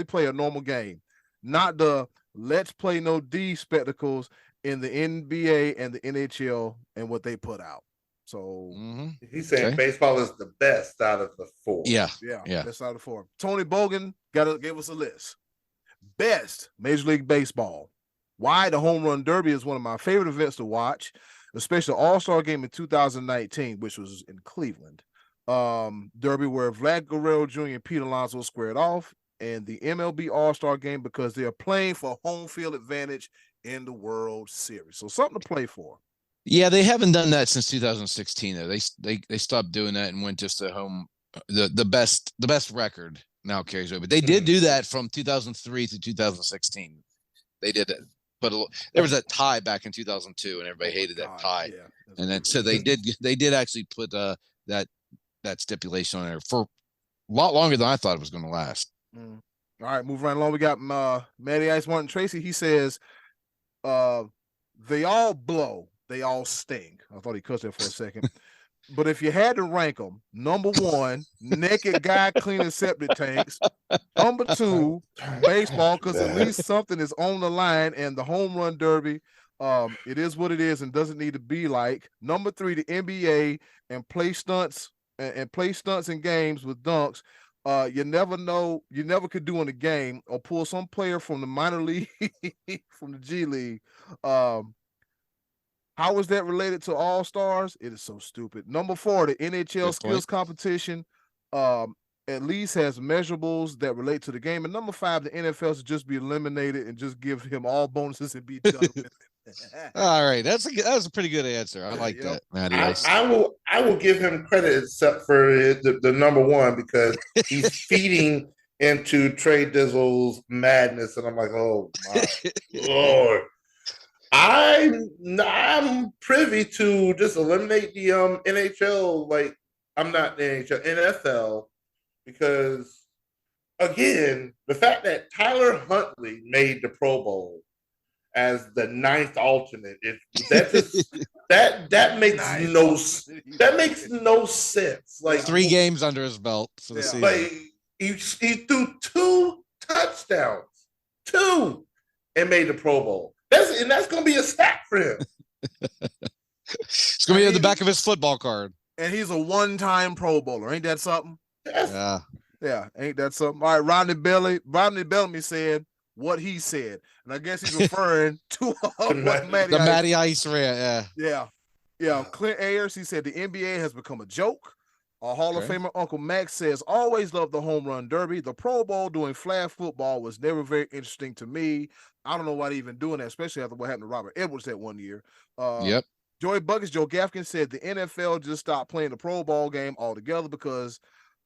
play a normal game, not the let's play no D spectacles in the NBA and the NHL and what they put out. So he's saying baseball is the best out of the four. Yeah. Best out of the four. Tony Bogan gave us a list. Best Major League Baseball. Why the Home Run Derby is one of my favorite events to watch, especially the All-Star game in 2019, which was in Cleveland. Derby where Vlad Guerrero Jr. and Pete Alonso squared off, and the MLB All-Star game because they're playing for home field advantage in the World Series. So something to play for. Yeah, they haven't done that since 2016. Though they stopped doing that and went just to home. The best record now carries over. But they did do that from 2003 to 2016. They did it. But there was that tie back in 2002, and everybody hated that tie. Yeah, and then so they did actually put that stipulation on there for a lot longer than I thought it was going to last. All right, move right along. We got Matty Ice Martin Tracy. He says, they all blow, they all sting. I thought he cussed there for a second. But if you had to rank them, number one, naked guy cleaning septic tanks. Number two, baseball, because at least something is on the line, and the home run derby. It is what it is and doesn't need to be like. Number three, the NBA and play stunts in games with dunks. You never know, you never could do in a game or pull some player from the minor league, from the G League. How is that related to All Stars? It is so stupid. Number four, the NHL skills competition at least has measurables that relate to the game. And number five, the NFL should just be eliminated and just give him all bonuses and be done with it. All right, that was a pretty good answer. I like that, Matty. I will give him credit except for the number one because he's feeding into Trey Dizzle's madness, and I'm like, oh my Lord. I'm privy to just eliminate the NHL. Like, I'm not the NHL, NFL, because again, the fact that Tyler Huntley made the Pro Bowl as the ninth alternate, that makes no sense. Like 3 games under his belt for the season. Like he threw 2 touchdowns, and made the Pro Bowl. That's going to be a stat for him. It's going to be at the back of his football card. And he's a one-time Pro Bowler. Ain't that something? Yes. Yeah, ain't that something? All right, Rodney Bellamy said what he said. And I guess he's referring to Matty Ice rant, Yeah. Clint Ayers, he said the NBA has become a joke. Our Hall of Famer Uncle Max says, always loved the home run derby. The Pro Bowl doing flag football was never very interesting to me. I don't know why they even doing that, especially after what happened to Robert Edwards that one year. Yep. Joey Buckets, Joe Gaffkin said the NFL just stopped playing the Pro Bowl game altogether because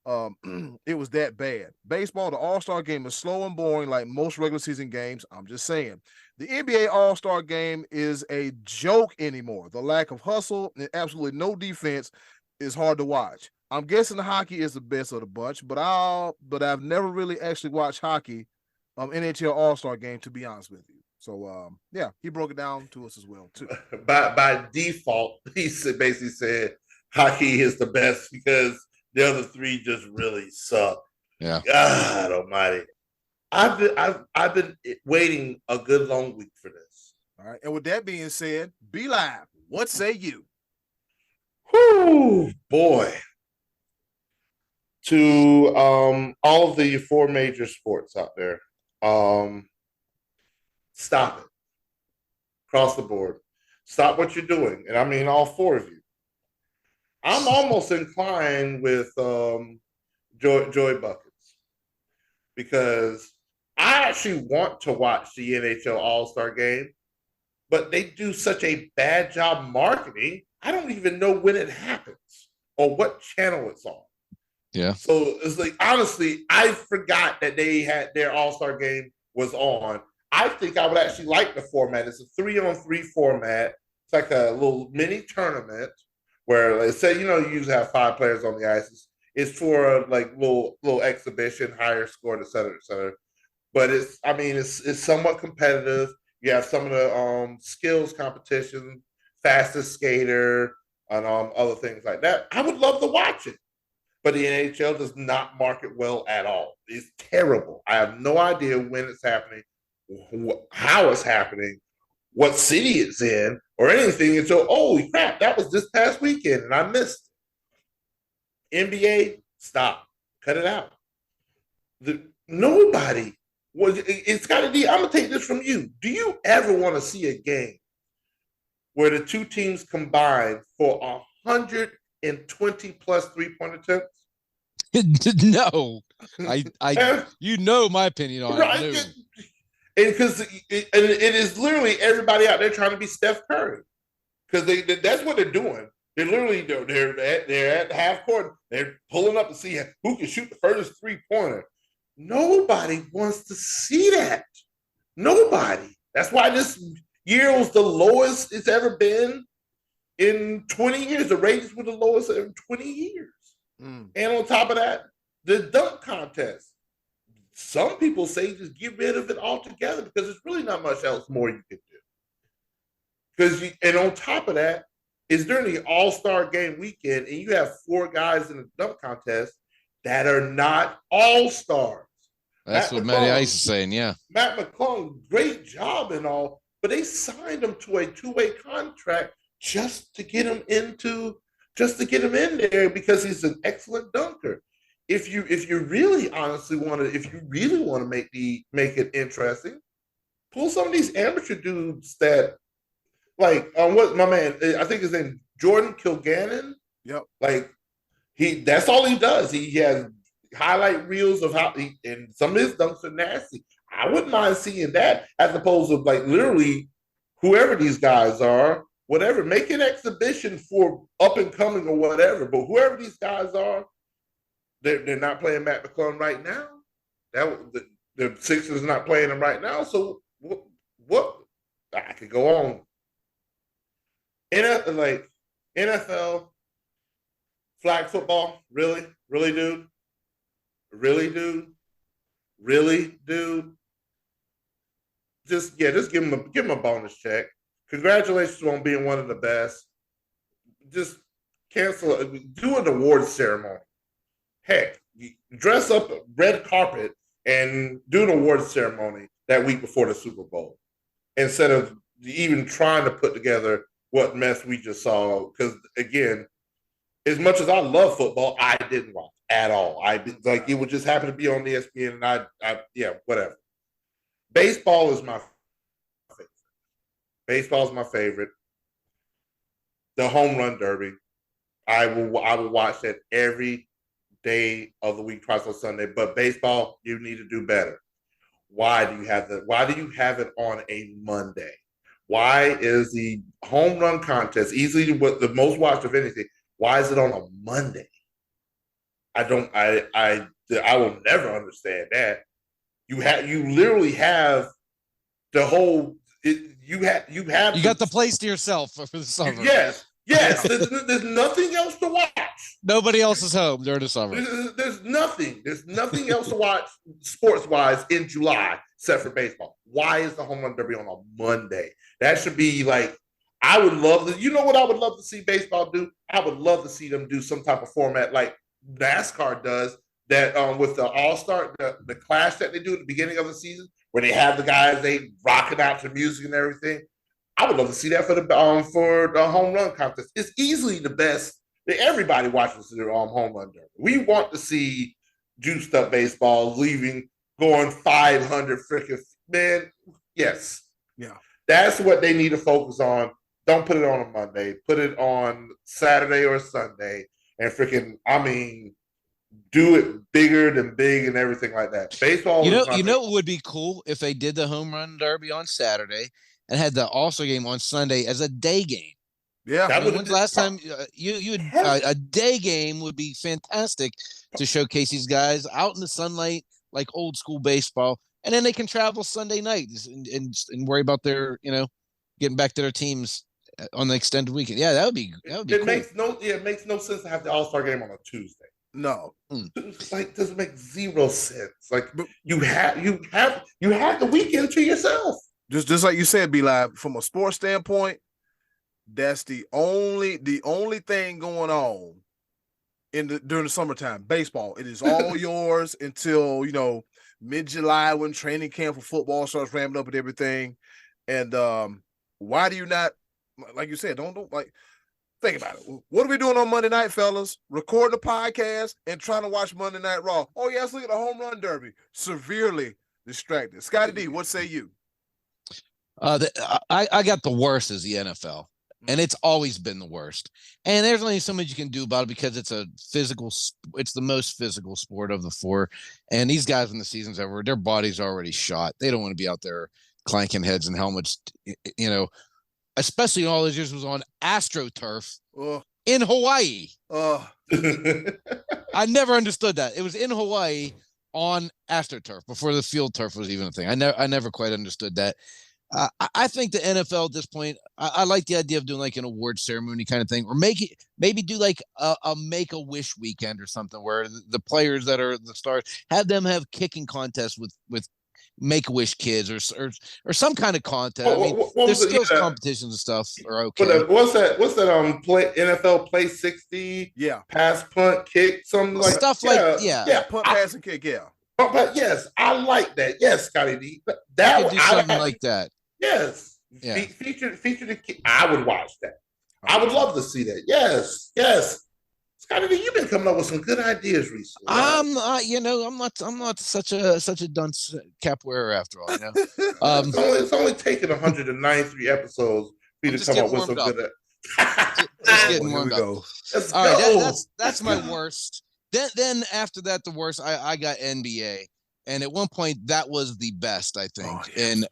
it was that bad. Baseball, the All-Star game is slow and boring like most regular season games. I'm just saying. The NBA All-Star game is a joke anymore. The lack of hustle and absolutely no defense is hard to watch. I'm guessing hockey is the best of the bunch, but I've never really actually watched hockey, NHL All-Star game, to be honest with you. So he broke it down to us as well too. By default, he basically said hockey is the best because the other 3 just really suck. Yeah. God Almighty, I've been waiting a good long week for this. All right, and with that being said, be live. What say you? Whoo, boy. To all of the 4 major sports out there, stop it. Across the board. Stop what you're doing. And I mean all 4 of you. I'm almost inclined with Joy Buckets because I actually want to watch the NHL All-Star game, but they do such a bad job marketing. I don't even know when it happens or what channel it's on. Yeah. So it's like, honestly, I forgot that they had their All-Star game was on. I think I would actually like the format. It's a 3-on-3 format. It's like a little mini tournament where let's say you usually have 5 players on the ice. It's for like little exhibition, higher score, et cetera, et cetera. But it's somewhat competitive. You have some of the skills competition, fastest skater, and other things like that. I would love to watch it, but the NHL does not market well at all. It's terrible. I have no idea when it's happening, how it's happening, what city it's in, or anything until, holy crap, that was this past weekend and I missed it. NBA, stop. Cut it out. Nobody was. It's got to be. I'm gonna take this from you. Do you ever want to see a game where the two teams combine for 120 plus 3-point attempts? No, I you know my opinion on Right. it. No. And because it is literally everybody out there trying to be Steph Curry, because that's what they're doing. They're literally they're at half court. They're pulling up to see who can shoot the furthest 3-pointer. Nobody wants to see that. Nobody. That's why this year was the lowest it's ever been in 20 years. The ratings were the lowest in 20 years. And on top of that, the dunk contest. Some people say just get rid of it altogether because there's really not much else more you can do. And on top of that, it's during the All-Star game weekend, and you have 4 guys in the dunk contest that are not All-Stars. That's what Matty Ice is saying, yeah. Matt McClung, great job and all, but they signed him to a 2-way contract just to get him in there because he's an excellent dunker. If you really honestly want to make it interesting, pull some of these amateur dudes that like what my man, I think his name Jordan Kilgannon. Yep. Like that's all he does. He has highlight reels of and some of his dunks are nasty. I wouldn't mind seeing that as opposed to like literally whoever these guys are, whatever, make an exhibition for up and coming or whatever. But whoever these guys are, they're not playing Matt McClung right now. The Sixers are not playing him right now. So what? I could go on. NFL, flag football, really, dude. Really, dude. Just give him a bonus check. Congratulations on being one of the best. Just do an awards ceremony. Heck, dress up a red carpet and do an awards ceremony that week before the Super Bowl instead of even trying to put together what mess we just saw. Because again, as much as I love football, I didn't watch at all. It would just happen to be on ESPN, and I whatever. Baseball is my favorite. The home run derby, I will watch that every day of the week, twice on Sunday. But baseball, you need to do better. Why do you have it on a Monday? Why is the home run contest easily the most watched of anything? Why is it on a Monday? I will never understand that. You literally have the whole. You got the place to yourself for the summer. Yes. There's nothing else to watch. Nobody else is home during the summer. There's nothing else to watch sports wise in July except for baseball. Why is the home run derby on a Monday? That should be like. I would love to. You know what I would love to see baseball do? I would love to see them do some type of format like NASCAR does. That with the All-Star, the clash that they do at the beginning of the season, where they have the guys they rocking out to music and everything. I would love to see that for the home run contest. It's easily the best. Everybody watches the home run derby. We want to see juiced up baseball going 500 freaking man. Yes, yeah, that's what they need to focus on. Don't put it on a Monday. Put it on Saturday or Sunday, and do it bigger than big and everything like that. Baseball. You know what would be cool if they did the home run derby on Saturday and had the All-Star game on Sunday as a day game. Yeah. When's the last time a day game would be fantastic to showcase these guys out in the sunlight like old school baseball, and then they can travel Sunday night and worry about their getting back to their teams on the extended weekend. Yeah, that would be It cool. makes no sense to have the All-Star game on a Tuesday. No. Like, doesn't make zero sense. Like, you have the weekend to yourself. Just like you said, be live from a sports standpoint. That's the only thing going on during the summertime. Baseball. It is all yours until mid-July when training camp for football starts ramping up and everything. And why do you not, like you said, don't like. Think about it. What are we doing on Monday night, fellas? Recording a podcast and trying to watch Monday Night Raw. Oh, yeah, let's look at the home run derby. Severely distracted. Scotty D, what say you? I got the worst as the NFL, and it's always been the worst. And there's only so much you can do about it because it's the most physical sport of the four. And these guys, when the season's over, their bodies are already shot. They don't want to be out there clanking heads and helmets, especially all those years was on AstroTurf in Hawaii. I never understood that. It was in Hawaii on AstroTurf before the field turf was even a thing. I never quite understood that. I think the NFL at this point, I like the idea of doing like an award ceremony kind of thing, or maybe do like a Make-A-Wish weekend or something where the players that are the stars have kicking contests with Make-A-Wish kids or some kind of contest. I mean, there's skills competitions and stuff are okay. What's that? Play NFL Play 60? Yeah, pass, punt, kick, something like stuff that. Punt, pass, and kick. Yeah, but yes, I like that. Yes, Scotty D. That would do something like that. Yes, feature the kid. I would watch that. I would love to see that. Yes. Scotty D, you've been coming up with some good ideas recently. I'm not such a dunce capoeira after all. It's only taken 193 episodes for you to come up with some good. Just getting warmed up. All right, that's my worst. Then after that, the worst. I got NBA, and at one point that was the best, I think. And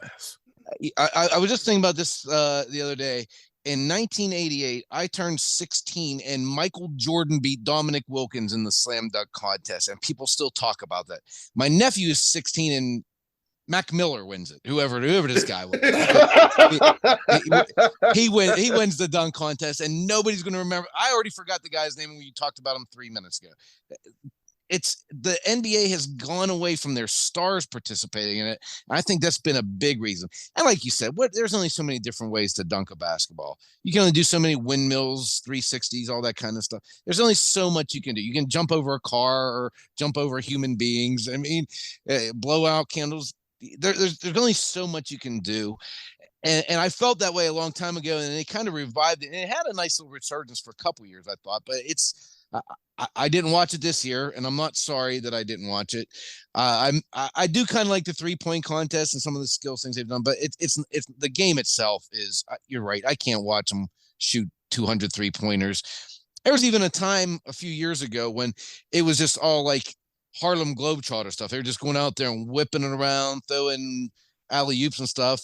I was just thinking about this the other day. In 1988, I turned 16, and Michael Jordan beat Dominic Wilkins in the slam dunk contest, and people still talk about that. My nephew is 16, and Mac Miller wins it. Whoever this guy was, he wins the dunk contest, and nobody's going to remember. I already forgot the guy's name when you talked about him 3 minutes ago. It's the NBA has gone away from their stars participating in it. I think that's been a big reason. And like you said, there's only so many different ways to dunk a basketball. You can only do so many windmills, 360s, all that kind of stuff. There's only so much you can do. You can jump over a car or jump over human beings. I mean, blow out candles. There's only so much you can do. And I felt that way a long time ago, and it kind of revived it. And it had a nice little resurgence for a couple years, I thought. But I didn't watch it this year, and I'm not sorry that I didn't watch it. I do kind of like the 3-point contest and some of the skills things they've done, but it's the game itself is. You're right. I can't watch them shoot 200 3-pointers. There was even a time a few years ago when it was just all like Harlem Globetrotter stuff. They were just going out there and whipping it around, throwing alley-oops and stuff,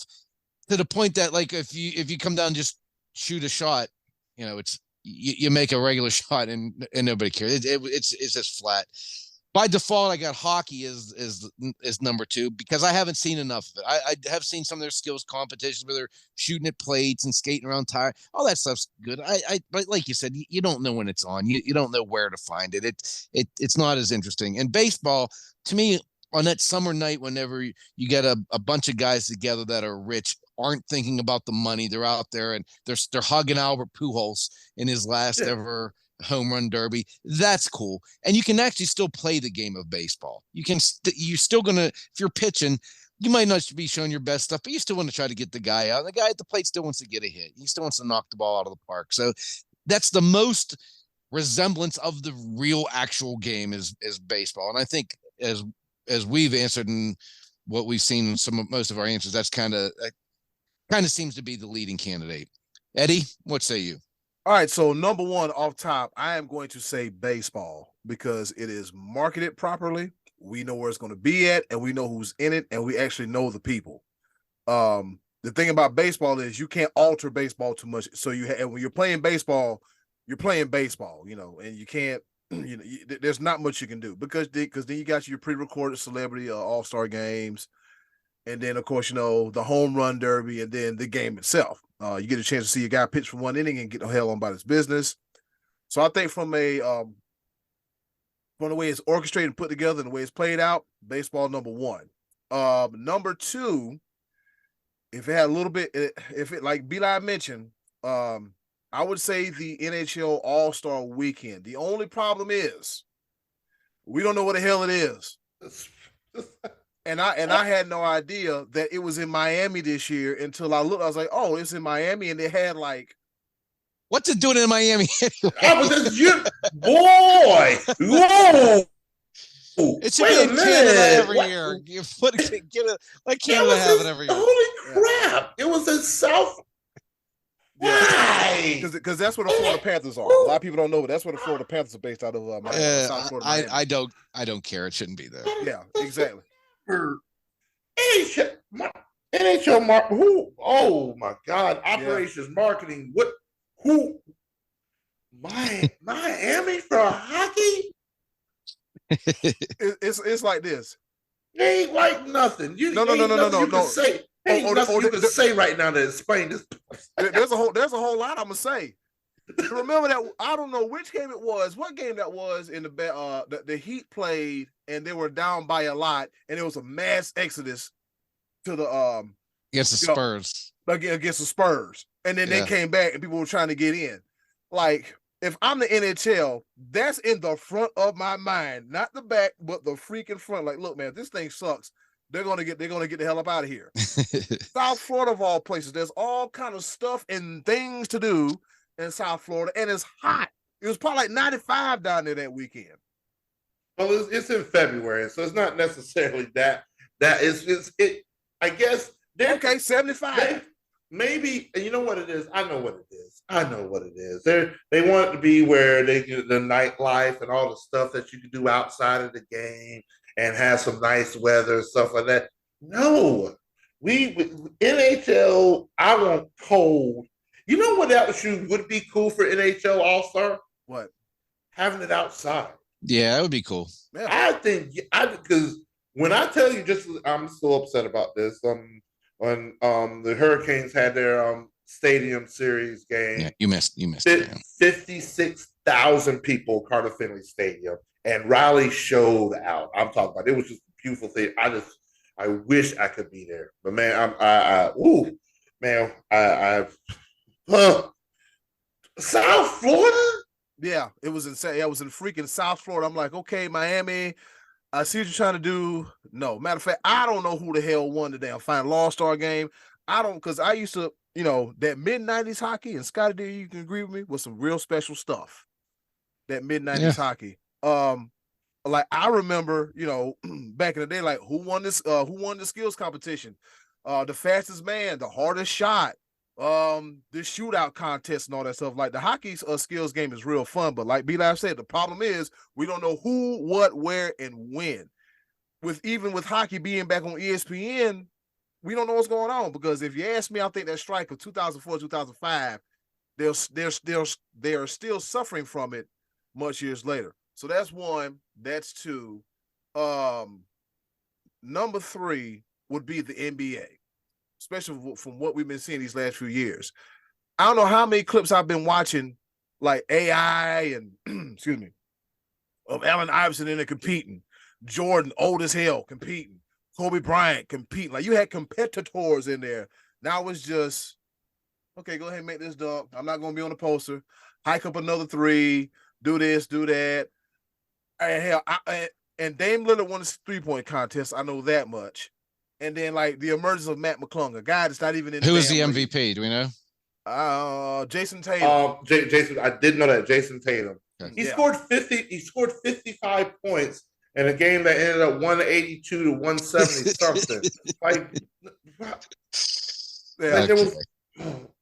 to the point that like if you come down and just shoot a shot, it's. You make a regular shot and nobody cares. It's just flat. By default, I got hockey is number 2 because I haven't seen enough of it. I have seen some of their skills competitions where they're shooting at plates and skating around tire. All that stuff's good. But like you said, you don't know when it's on. You don't know where to find it. It's not as interesting. And baseball, to me, on that summer night, whenever you get a bunch of guys together that are rich, aren't thinking about the money. They're out there and they're hugging Albert Pujols in his last ever home run derby. That's cool. And you can actually still play the game of baseball. You're still going to, if you're pitching, you might not be showing your best stuff, but you still want to try to get the guy out. And the guy at the plate still wants to get a hit. He still wants to knock the ball out of the park. So that's the most resemblance of the real actual game is baseball. And I think as we've answered and what we've seen in most of our answers, that's kind of seems to be the leading candidate. Eddie, what say you? All right, so number 1 off top, I am going to say baseball because it is marketed properly. We know where it's going to be at, and we know who's in it, and we actually know the people. The thing about baseball is you can't alter baseball too much. So when you're playing baseball, and you can't. There's not much you can do because then you got your pre-recorded celebrity all-star games. and then of course the home run derby, and then the game itself. You get a chance to see a guy pitch from one inning and get the hell on about his business. So I think from the way it's orchestrated and put together and the way it's played out, baseball number one. Number two, if it had a little bit, if it like Beli mentioned, I would say the NHL All-Star Weekend. The only problem is we don't know what the hell it is. And I had no idea that it was in Miami this year until I looked. I was like, oh, it's in Miami, and they had like, what's it doing in Miami anyway? Oh, but this boy, whoa! It should be in Canada every year. Like Canada have it every year. Holy crap! It was in South. Why? Because that's where the Florida Panthers are. A lot of people don't know, but that's where the Florida Panthers are based out of. South Florida, Miami. I don't care. It shouldn't be there. Yeah, exactly. NHL who? Oh my God! Operations marketing. What? Who? Miami for hockey? It's like this. They ain't like nothing. No. Say. Ain't nothing you can say right now to explain this. There's a whole lot I'm gonna say. Remember that I don't know which game it was. What game that was in the Heat played and they were down by a lot and it was a mass exodus to the against the Spurs. Against the Spurs. And then they came back and people were trying to get in. Like, if I'm the NHL, that's in the front of my mind, not the back, but the freaking front. Like, look, man, this thing sucks. They're gonna get the hell up out of here. South Florida of all places, there's all kind of stuff and things to do in South Florida, and it's hot. It was probably like 95 down there that weekend. Well, it's in February, so it's not necessarily that. That is it. I guess. Okay, 75. Maybe, and you know what it is? I know what it is. They want it to be where they do the nightlife and all the stuff that you can do outside of the game and have some nice weather and stuff like that. No, we NHL. I want cold. You know what else would be cool for NHL All-Star? What? Having it outside. Yeah, that would be cool. Yeah. I think because when I tell you, I'm so upset about this. When the Hurricanes had their Stadium Series game. Yeah, you missed 56,000 people, Carter Finley Stadium, and Riley showed out. I'm talking about it was just a beautiful thing. I wish I could be there, but man, South Florida. Yeah, it was insane. It was in freaking South Florida. I'm like, okay, Miami. I see what you're trying to do. No, matter of fact, I don't know who the hell won the damn final All-Star game. Because I used to, that mid-90s hockey, and Scotty, D, you can agree with me, was some real special stuff. That mid-90s hockey. Like I remember, back in the day, like who won the skills competition? The fastest man, the hardest shot, the shootout contest and all that stuff. Like the hockey skills game is real fun, but like B-Live said, the problem is we don't know who, what, where, and when. Even with hockey being back on ESPN, we don't know what's going on, because if you ask me, I think that strike of 2004, 2005, they are still suffering from it much years later. So that's one. That's two. Number three would be the NBA, especially from what we've been seeing these last few years. I don't know how many clips I've been watching, like AI and excuse me, of Allen Iverson in there competing, Jordan old as hell competing, Kobe Bryant competing. Like you had competitors in there. Now it's just, okay, go ahead and make this dunk. I'm not going to be on the poster. Hike up another three. Do this, do that. And hell, and Dame Lillard won the 3-point contest. I know that much. And then like the emergence of Matt McClung, a guy that's not even in. Who is the MVP? Do we know? Jason Tatum. Jason, I did know that. Jason Tatum. Okay. He scored 50. He scored 55 points in a game that ended up 182 to 170 something.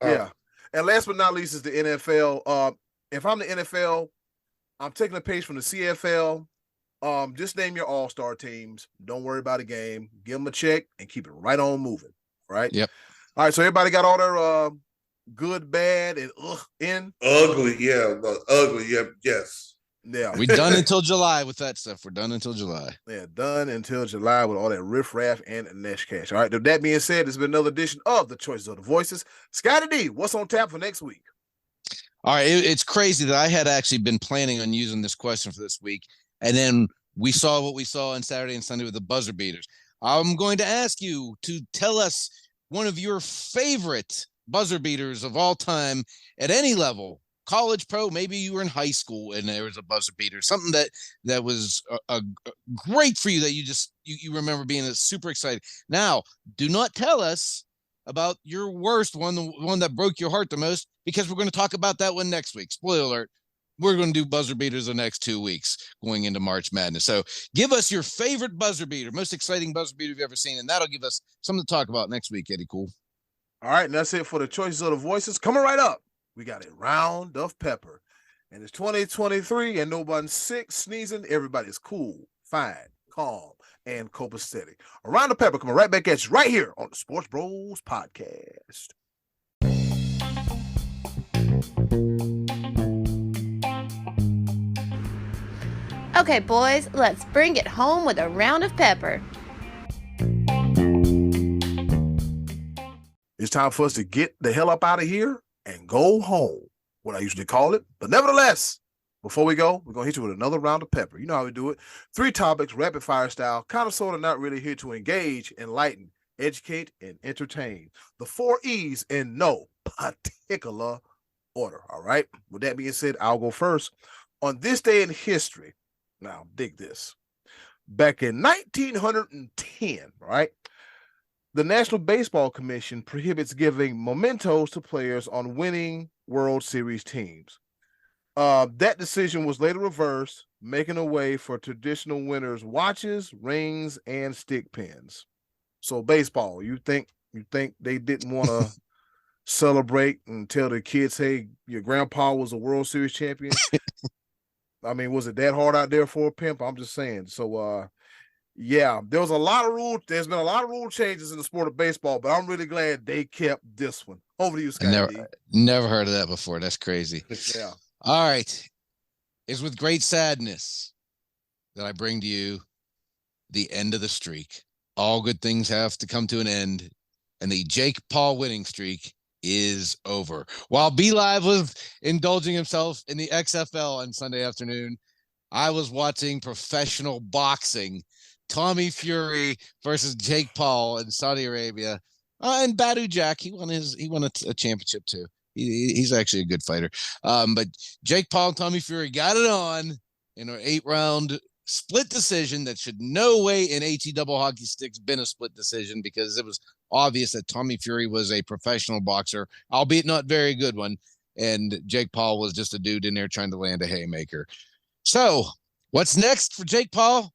Yeah. And last but not least is the NFL. If I'm the NFL, I'm taking a page from the CFL. Just name your all-star teams. Don't worry about a game. Give them a check and keep it right on moving. Right? Yep. All right. So everybody got all their good, bad, and in? Ugly. Yeah. Ugly. Yeah. Yes. Yeah. We're done until July with that stuff. We're done until July. Yeah, done until July with all that riffraff and Nesh cash. All right. With that being said, it's been another edition of the Choices of the Voices. Scotty D, what's on tap for next week? All right. It's crazy that I had actually been planning on using this question for this week. And then we saw what we saw on Saturday and Sunday with the buzzer beaters. I'm going to ask you to tell us one of your favorite buzzer beaters of all time at any level. College, pro, maybe you were in high school and there was a buzzer beater, something that was a great for you that you remember being super excited. Now, do not tell us about your worst one, the one that broke your heart the most, because we're going to talk about that one next week. Spoiler alert, we're going to do buzzer beaters the next 2 weeks going into March Madness. So give us your favorite buzzer beater, most exciting buzzer beater you've ever seen, and that'll give us something to talk about next week, Eddie Cool. All right, and that's it for the Choices of the Voices. Coming right up, we got a round of pepper. And it's 2023 and nobody's sick, sneezing. Everybody's cool, fine, calm, and copacetic. A round of pepper coming right back at you right here on the Sports Bros Podcast. Okay, boys, let's bring it home with a round of pepper. It's time for us to get the hell up out of here and go home, what I usually call it. But nevertheless, before we go, we're going to hit you with another round of pepper. You know how we do it. 3 topics, rapid fire style, kind of sort of not really here to engage, enlighten, educate, and entertain. The 4 E's in no particular order, all right? With that being said, I'll go first. On this day in history, now dig this, back in 1910, right? The National Baseball Commission prohibits giving mementos to players on winning World Series teams. That decision was later reversed, making a way for traditional winners' watches, rings, and stick pins. So baseball, you think they didn't want to celebrate and tell the kids, hey, your grandpa was a World Series champion? I mean, was it that hard out there for a pimp? I'm just saying. So yeah, there's been a lot of rule changes in the sport of baseball, but I'm really glad they kept this one. Over to you, Scott. Never heard of that before. That's crazy. Yeah. All right. It's with great sadness that I bring to you the end of the streak. All good things have to come to an end, and the Jake Paul winning streak is over. While B Live was indulging himself in the XFL on Sunday afternoon, I was watching professional boxing. Tommy Fury versus Jake Paul in Saudi Arabia. And Badu Jack, he won a championship too. He's actually a good fighter. But Jake Paul and Tommy Fury got it on in an 8-round split decision that should no way in AT double hockey sticks been a split decision, because it was obvious that Tommy Fury was a professional boxer, albeit not very good one. And Jake Paul was just a dude in there trying to land a haymaker. So what's next for Jake Paul?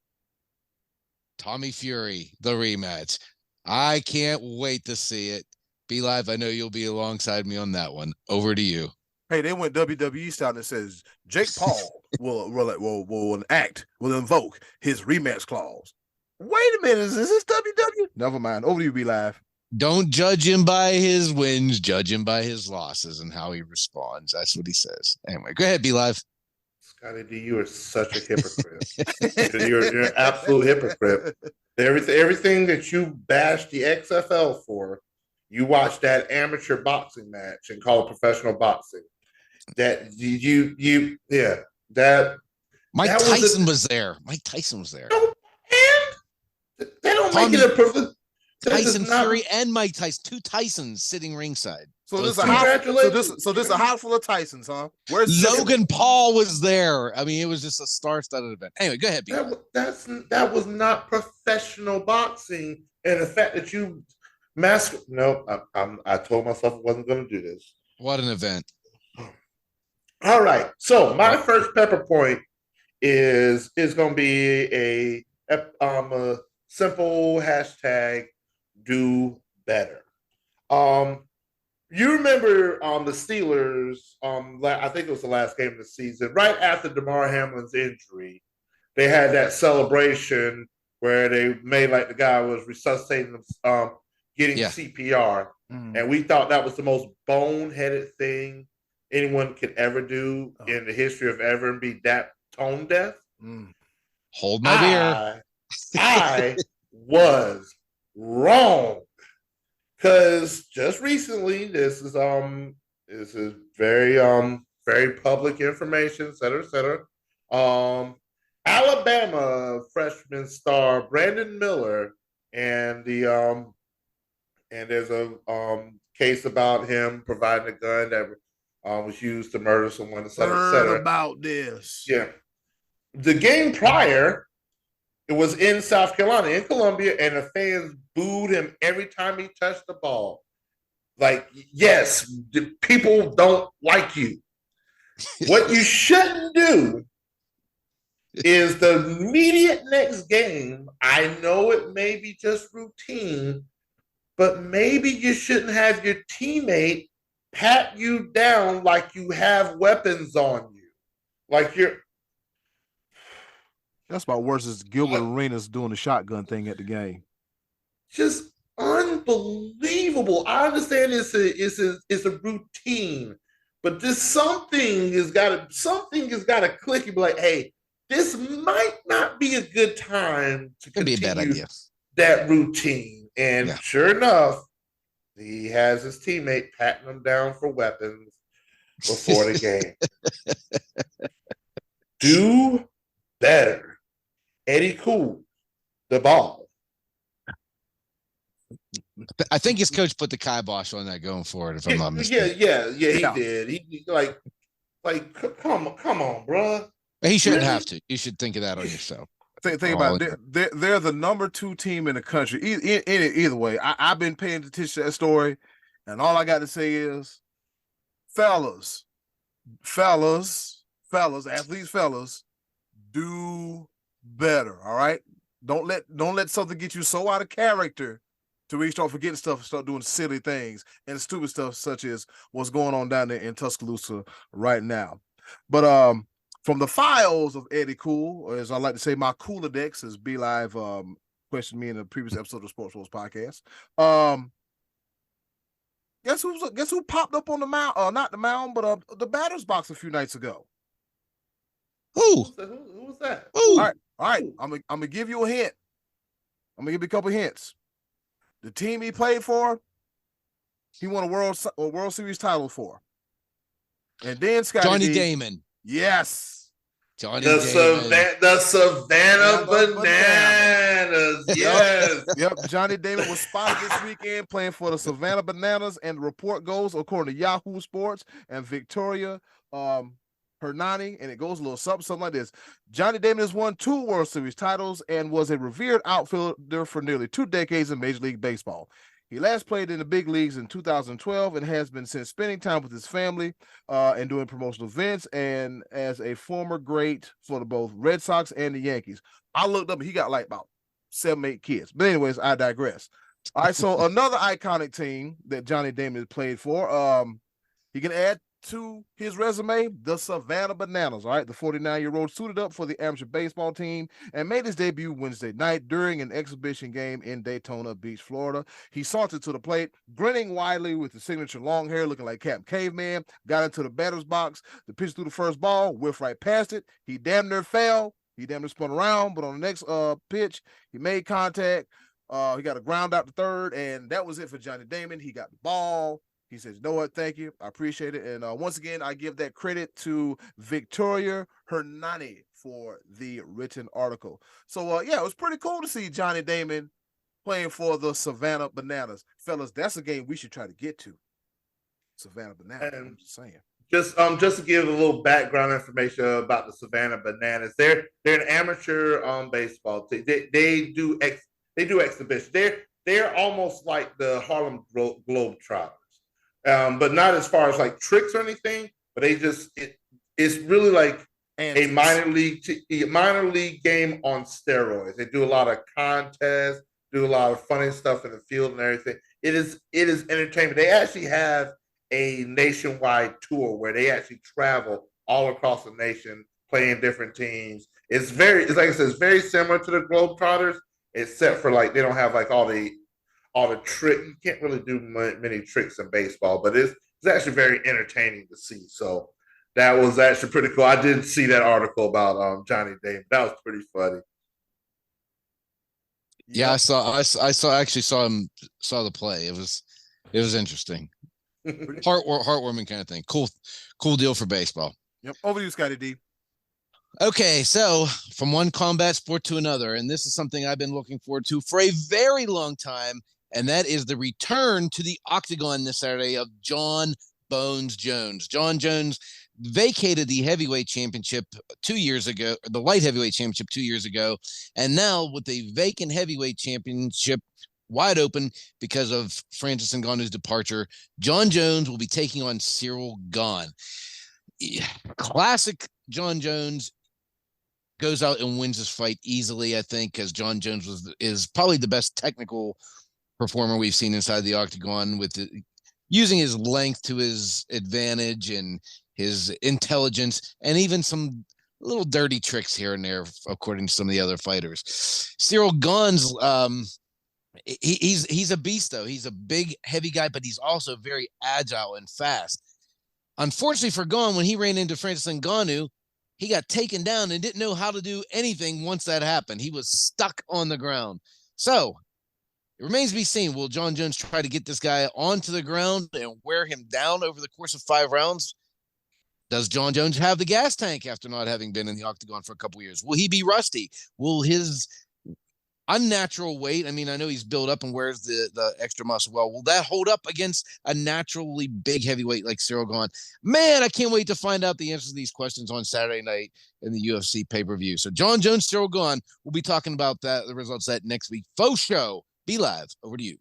Tommy Fury, the rematch. I can't wait to see it. Be Live, I know you'll be alongside me on that one. Over to you. Hey, they went WWE style and says Jake Paul will invoke his rematch clause. Wait a minute, is this WWE? Never mind. Over to you, Be Live. Don't judge him by his wins, judge him by his losses and how he responds. That's what he says. Anyway, go ahead, Be Live. Scotty D, you are such a hypocrite. you're an absolute hypocrite. Everything that you bash the XFL for, you watch that amateur boxing match and call it professional boxing. That Mike Tyson was there. Mike Tyson was there. No, and they don't make it a perfect. Tyson Fury and Mike Tyson, 2 Tysons sitting ringside. So this a house full of Tysons, huh? Where's Logan Paul was there. I mean, it was just a star-studded event. Anyway, go ahead, that was not professional boxing, and the fact that you I told myself I wasn't going to do this. What an event! All right, so my first pepper point is going to be a simple hashtag: do better. You remember the Steelers, I think it was the last game of the season, right after DeMar Hamlin's injury, they had that celebration where they made like the guy was resuscitating them, getting CPR. Mm. And we thought that was the most boneheaded thing anyone could ever do in the history of ever, and be that tone deaf. Hold my beer. I was wrong. Because just recently, this is very public information, et cetera, et cetera. Alabama freshman star Brandon Miller and and there's a case about him providing a gun that was used to murder someone, et cetera, et Heard cetera. about this. Yeah. The game prior, it was in South Carolina, in Columbia, and the fans booed him every time he touched the ball. Like, yes, people don't like you. What you shouldn't do is the immediate next game. I know it may be just routine, but maybe you shouldn't have your teammate pat you down like you have weapons on you. Like you're. That's about worse as Gilbert Arenas doing the shotgun thing at the game. Just unbelievable. I understand it's a routine, but this something has got to click and be like, hey, this might not be a good time to continue be a bad idea. That routine. And sure enough, he has his teammate patting him down for weapons before the game. Do better. Eddie Cool, the ball. I think his coach put the kibosh on that going forward, if I'm not mistaken. Yeah, he did. He like come on, bro. He shouldn't have to. You should think of that on yourself. Think about it. They're the number 2 team in the country. Either way, I've been paying attention to that story, and all I got to say is, fellas, athletes, do better. All right, don't let something get you so out of character to where you start forgetting stuff and start doing silly things and stupid stuff such as what's going on down there in Tuscaloosa right now. But from the files of Eddie Cool, or as I like to say, my Cooladex, as B Live questioned me in a previous episode of Sports Rules Podcast. Guess who popped up on the mound? Not the mound, but the batter's box a few nights ago. Who was that? All right. I'm gonna give you a hint. I'm gonna give you a couple hints. The team he played for, he won a World Series title for. And then Johnny Damon. Yes. Johnny Damon. The Savannah Bananas. Yes. Yep. Johnny Damon was spotted this weekend playing for the Savannah Bananas, and the report goes, according to Yahoo Sports and Victoria Hernani, and it goes a little something like this. Johnny Damon has won 2 World Series titles and was a revered outfielder for nearly 2 decades in Major League Baseball. He last played in the big leagues in 2012 and has been since spending time with his family and doing promotional events, and as a former great for both Red Sox and the Yankees. I looked up, he got like about 7-8 kids. But anyways, I digress. All right, so another iconic team that Johnny Damon played for, he can add to his resume, the Savannah Bananas. All right, the 49-year-old suited up for the amateur baseball team and made his debut Wednesday night during an exhibition game in Daytona Beach, Florida. He sauntered to the plate, grinning widely with his signature long hair, looking like Captain Caveman, got into the batter's box. The pitch through the first ball, whiffed right past it. He damn near fell. He damn near spun around, but on the next pitch, he made contact. He got a ground out to third, and that was it for Johnny Damon. He got the ball. He says, you know what, thank you. I appreciate it. And once again, I give that credit to Victoria Hernani for the written article. So, yeah, it was pretty cool to see Johnny Damon playing for the Savannah Bananas. Fellas, that's a game we should try to get to. Savannah Bananas, I'm just saying. Just to give a little background information about the Savannah Bananas, they're an amateur baseball team. They do exhibitions. They're almost like the Harlem Globetrotters. But not as far as like tricks or anything, but it's really like a minor league game on steroids. They do a lot of contests, do a lot of funny stuff in the field and everything. It is entertainment. They actually have a nationwide tour where they actually travel all across the nation playing different teams. It's like I said, it's very similar to the Globetrotters, except for like they don't have like all the trick. You can't really do many tricks in baseball, but it's actually very entertaining to see. So That was actually pretty cool. I did see that article about Johnny Damon. That was pretty funny. Yeah, actually saw the play. It was interesting. Heartwarming kind of thing. Cool deal for baseball. Yep. Over to you, Scotty D. Okay, so from one combat sport to another, and this is something I've been looking forward to for a very long time, and that is the return to the octagon this Saturday of John Bones Jones. John Jones vacated the heavyweight championship 2 years ago, the light heavyweight championship 2 years ago, and now with the vacant heavyweight championship wide open because of Francis Ngannou's departure, John Jones will be taking on Cyril Gane. Classic John Jones goes out and wins this fight easily, I think, because John Jones is probably the best technical performer we've seen inside the octagon, with using his length to his advantage and his intelligence, and even some little dirty tricks here and there, according to some of the other fighters. Cyril Gane's he's a beast, though. He's a big, heavy guy, but he's also very agile and fast. Unfortunately for Gane, when he ran into Francis Ngannou, he got taken down and didn't know how to do anything once that happened. He was stuck on the ground. So it remains to be seen. Will John Jones try to get this guy onto the ground and wear him down over the course of 5 rounds? Does John Jones have the gas tank after not having been in the octagon for a couple of years? Will he be rusty? Will his unnatural weight, I mean, I know he's built up and wears the extra muscle well, will that hold up against a naturally big heavyweight like Cyril Gane? Man, I can't wait to find out the answers to these questions on Saturday night in the UFC pay-per-view. So John Jones, Cyril Gane, we'll be talking about that, the results of that next week. Faux show. Be live. Over to you.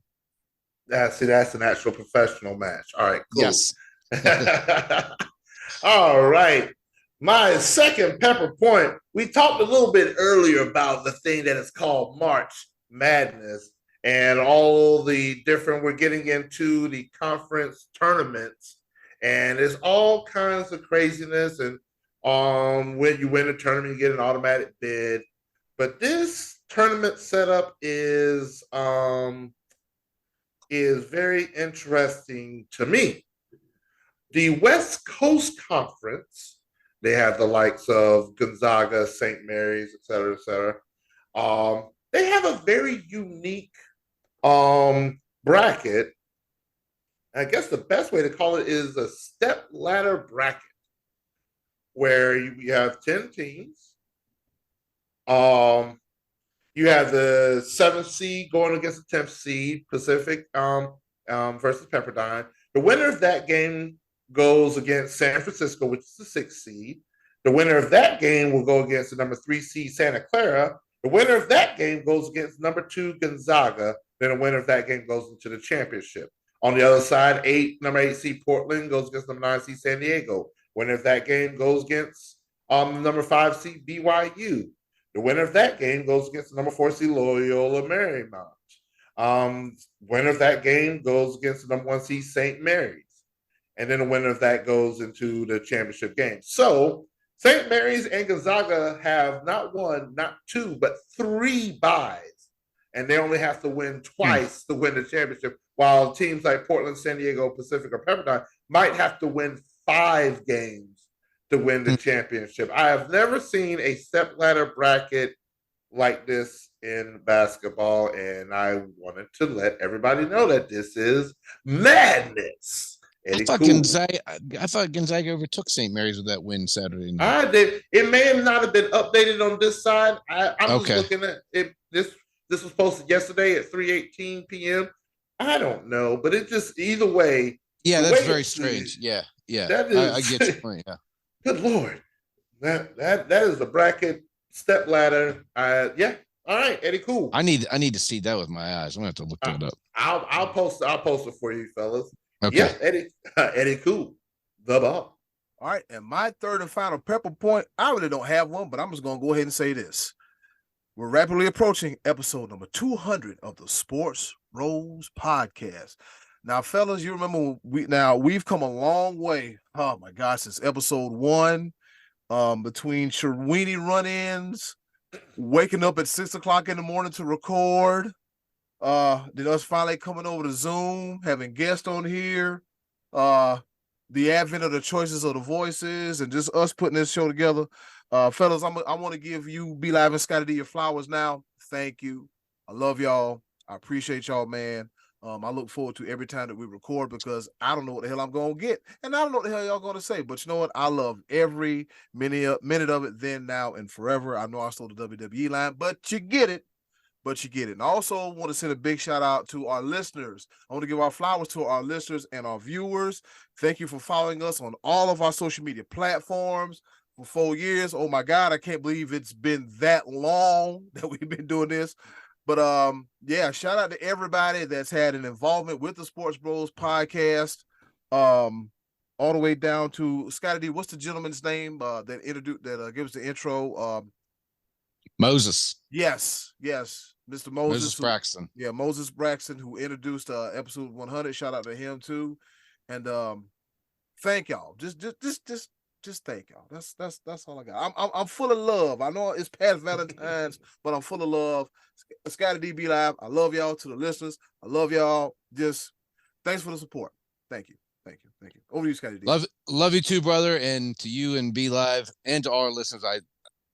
That's an actual professional match. All right, cool. Yes. All right. My second pepper point, we talked a little bit earlier about the thing that is called March Madness and all the different, we're getting into the conference tournaments, and it's all kinds of craziness. And when you win a tournament, you get an automatic bid. But this tournament setup is very interesting to me. The West Coast Conference, they have the likes of Gonzaga, St. Mary's, et cetera, et cetera. They have a very unique bracket. I guess the best way to call it is a step ladder bracket, where you have 10 teams. You have the 7th seed going against the 10th seed, Pacific versus Pepperdine. The winner of that game goes against San Francisco, which is the 6th seed. The winner of that game will go against the number 3 seed Santa Clara. The winner of that game goes against number 2 Gonzaga. Then the winner of that game goes into the championship. On the other side, number 8 seed Portland goes against number 9 seed San Diego. Winner of that game goes against number 5 seed BYU. The winner of that game goes against the number 4 seed Loyola Marymount. Winner of that game goes against the number 1 seed St. Mary's. And then the winner of that goes into the championship game. So St. Mary's and Gonzaga have not 1, not 2, but 3 byes. And they only have to win twice to win the championship, while teams like Portland, San Diego, Pacific, or Pepperdine might have to win 5 games to win the championship. I have never seen a stepladder bracket like this in basketball, and I wanted to let everybody know that this is madness. I thought Gonzaga overtook St. Mary's with that win Saturday night. I did. It may have not have been updated on this side. I'm just looking at it. This was posted yesterday at 3:18 p.m. I don't know, but it just, either way. Yeah, that's very strange. Yeah. That is, I get your point. Yeah. Good Lord, that is the bracket step ladder. Yeah. All right, Eddie. Cool. I need to see that with my eyes. I'm gonna have to look that up. I'll post it for you, fellas. Okay. Yeah, Eddie. Cool. The ball. All right, and my third and final pepper point, I really don't have one, but I'm just going to go ahead and say this. We're rapidly approaching episode number 200 of the Sports Rose Podcast. Now, fellas, you remember we've come a long way. Oh my gosh, since episode 1, between Sherweenie run-ins, waking up at 6 o'clock in the morning to record, then us finally coming over to Zoom, having guests on here, the advent of the choices of the voices and just us putting this show together. Fellas, I want to give you Be Live and Scotty D your flowers now. Thank you. I love y'all. I appreciate y'all, man. I look forward to every time that we record because I don't know what the hell I'm going to get. And I don't know what the hell y'all going to say. But you know what? I love every minute of it then, now, and forever. I know I stole the WWE line, but you get it. And I also want to send a big shout out to our listeners. I want to give our flowers to our listeners and our viewers. Thank you for following us on all of our social media platforms for 4 years. Oh my God, I can't believe it's been that long that we've been doing this. But yeah, shout out to everybody that's had an involvement with the Sports Bros podcast. All the way down to Scotty D. What's the gentleman's name that gives the intro? Moses. Yes, Mr. Moses Braxton. Moses Braxton, who introduced episode 100. Shout out to him too, and thank y'all. Just thank y'all. That's all I got. I'm full of love. I know it's past Valentine's, but I'm full of love. Scotty D Be Live. I love y'all. To the listeners, I love y'all. Just thanks for the support. Thank you. Over to you, Scotty D. Love you too, brother, and to you and Be Live, and to all our listeners.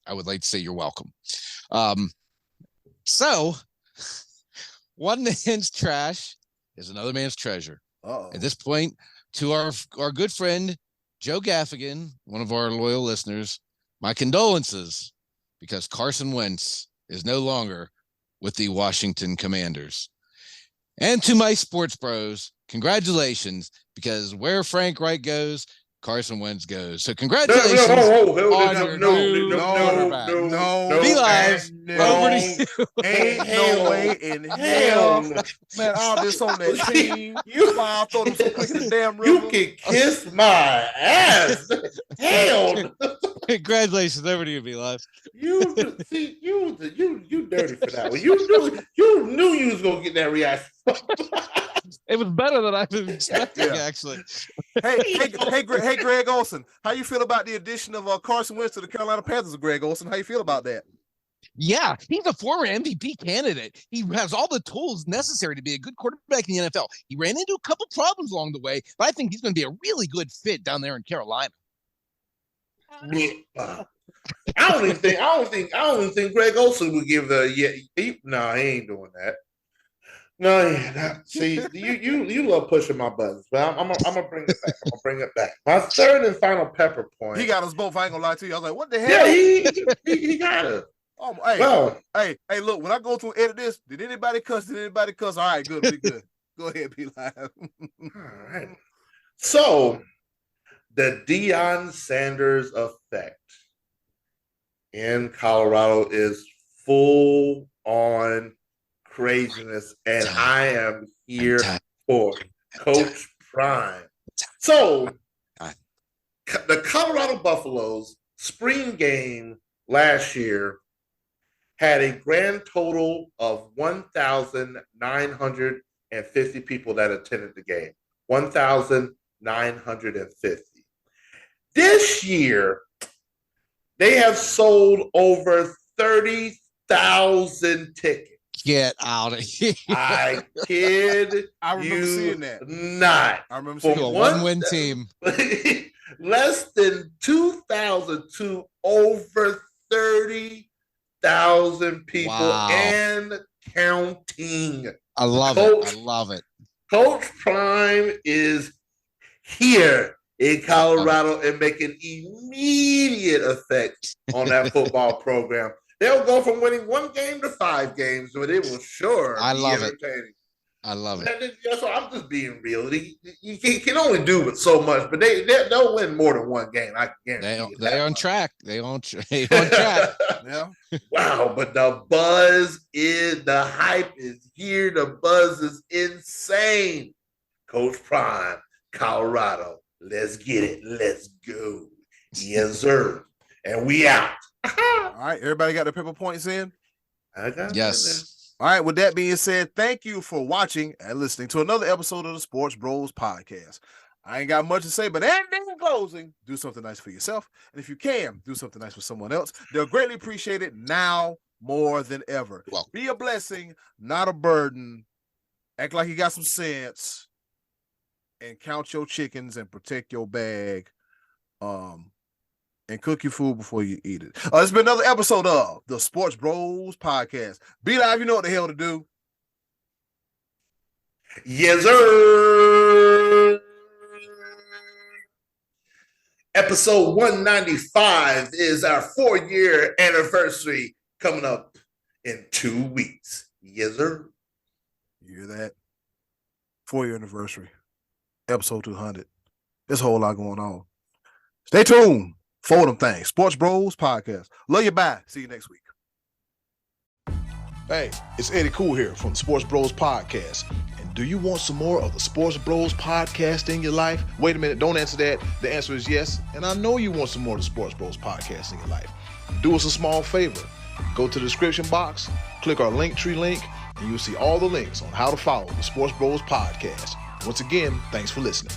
I would like to say you're welcome. So one man's trash is another man's treasure. Uh-oh. At this point, to our good friend Joe Gaffigan, one of our loyal listeners, my condolences, because Carson Wentz is no longer with the Washington Commanders. And to my sports bros, congratulations, because where Frank Reich goes, Carson Wentz goes. So congratulations on your new quarterback. No, Be Live. Over to you. Ain't no way in hell. Man, all this on that team. I throw them so quick in the damn river. You can kiss my ass. Hell. Congratulations. Over to you, Be Live. You dirty for that one. You knew you was gonna get that reaction. It was better than I was expecting, actually. Hey, Greg Olson, how you feel about the addition of Carson Wentz to the Carolina Panthers? Greg Olson, how you feel about that? Yeah, he's a former MVP candidate. He has all the tools necessary to be a good quarterback in the NFL. He ran into a couple problems along the way, but I think he's going to be a really good fit down there in Carolina. I don't even think Greg Olson would give he ain't doing that. No, yeah. See, you love pushing my buttons, but I'm gonna bring it back. My third and final pepper point. He got us both. I ain't gonna lie to you. I was like, what the hell? Yeah, he got it. Oh, hey, look, when I go through and edit this, did anybody cuss? All right, good, be good. Go ahead, Be Live. All right. So, the Deion Sanders effect in Colorado is full on craziness, and I am here for Coach Prime. So, the Colorado Buffaloes spring game last year had a grand total of 1,950 people that attended the game. 1,950. This year, they have sold over 30,000 tickets. Get out of here. I kid I remember seeing that. Not. I remember seeing a one-win team. Less than 2,000 to over 30,000 people and counting. I love it. Coach Prime is here in Colorado and making immediate effect on that football program. They'll go from winning 1 game to 5 games, but it will sure be entertaining. I love it. So I'm just being real. You can only do with so much, but they'll win more than 1 game. I can guarantee you. They're on track. They on track. Yeah. Wow, but the hype is here. The buzz is insane. Coach Prime, Colorado. Let's get it. Let's go. Yes, sir. And we out. All right, everybody got their pepper points in? I got yes. All right, with that being said, thank you for watching and listening to another episode of the Sports Bros Podcast. I ain't got much to say, but in closing, do something nice for yourself. And if you can, do something nice for someone else. They'll greatly appreciate it now more than ever. Well, be a blessing, not a burden. Act like you got some sense. and count your chickens and protect your bag. And cook your food before you eat it. It's been another episode of the Sports Bros Podcast. Be Live, you know what the hell to do. Yes, sir. Episode 195 is our 4-year anniversary coming up in 2 weeks. Yes, sir. You hear that? 4-year anniversary. Episode 200. There's a whole lot going on. Stay tuned for them things. Sports Bros Podcast. Love you. Bye. See you next week. Hey, it's Eddie Cool here from the Sports Bros Podcast. And do you want some more of the Sports Bros Podcast in your life? Wait a minute, don't answer that. The answer is yes. And I know you want some more of the Sports Bros Podcast in your life. Do us a small favor. Go to the description box, click our Linktree link, and you'll see all the links on how to follow the Sports Bros Podcast. Once again, thanks for listening.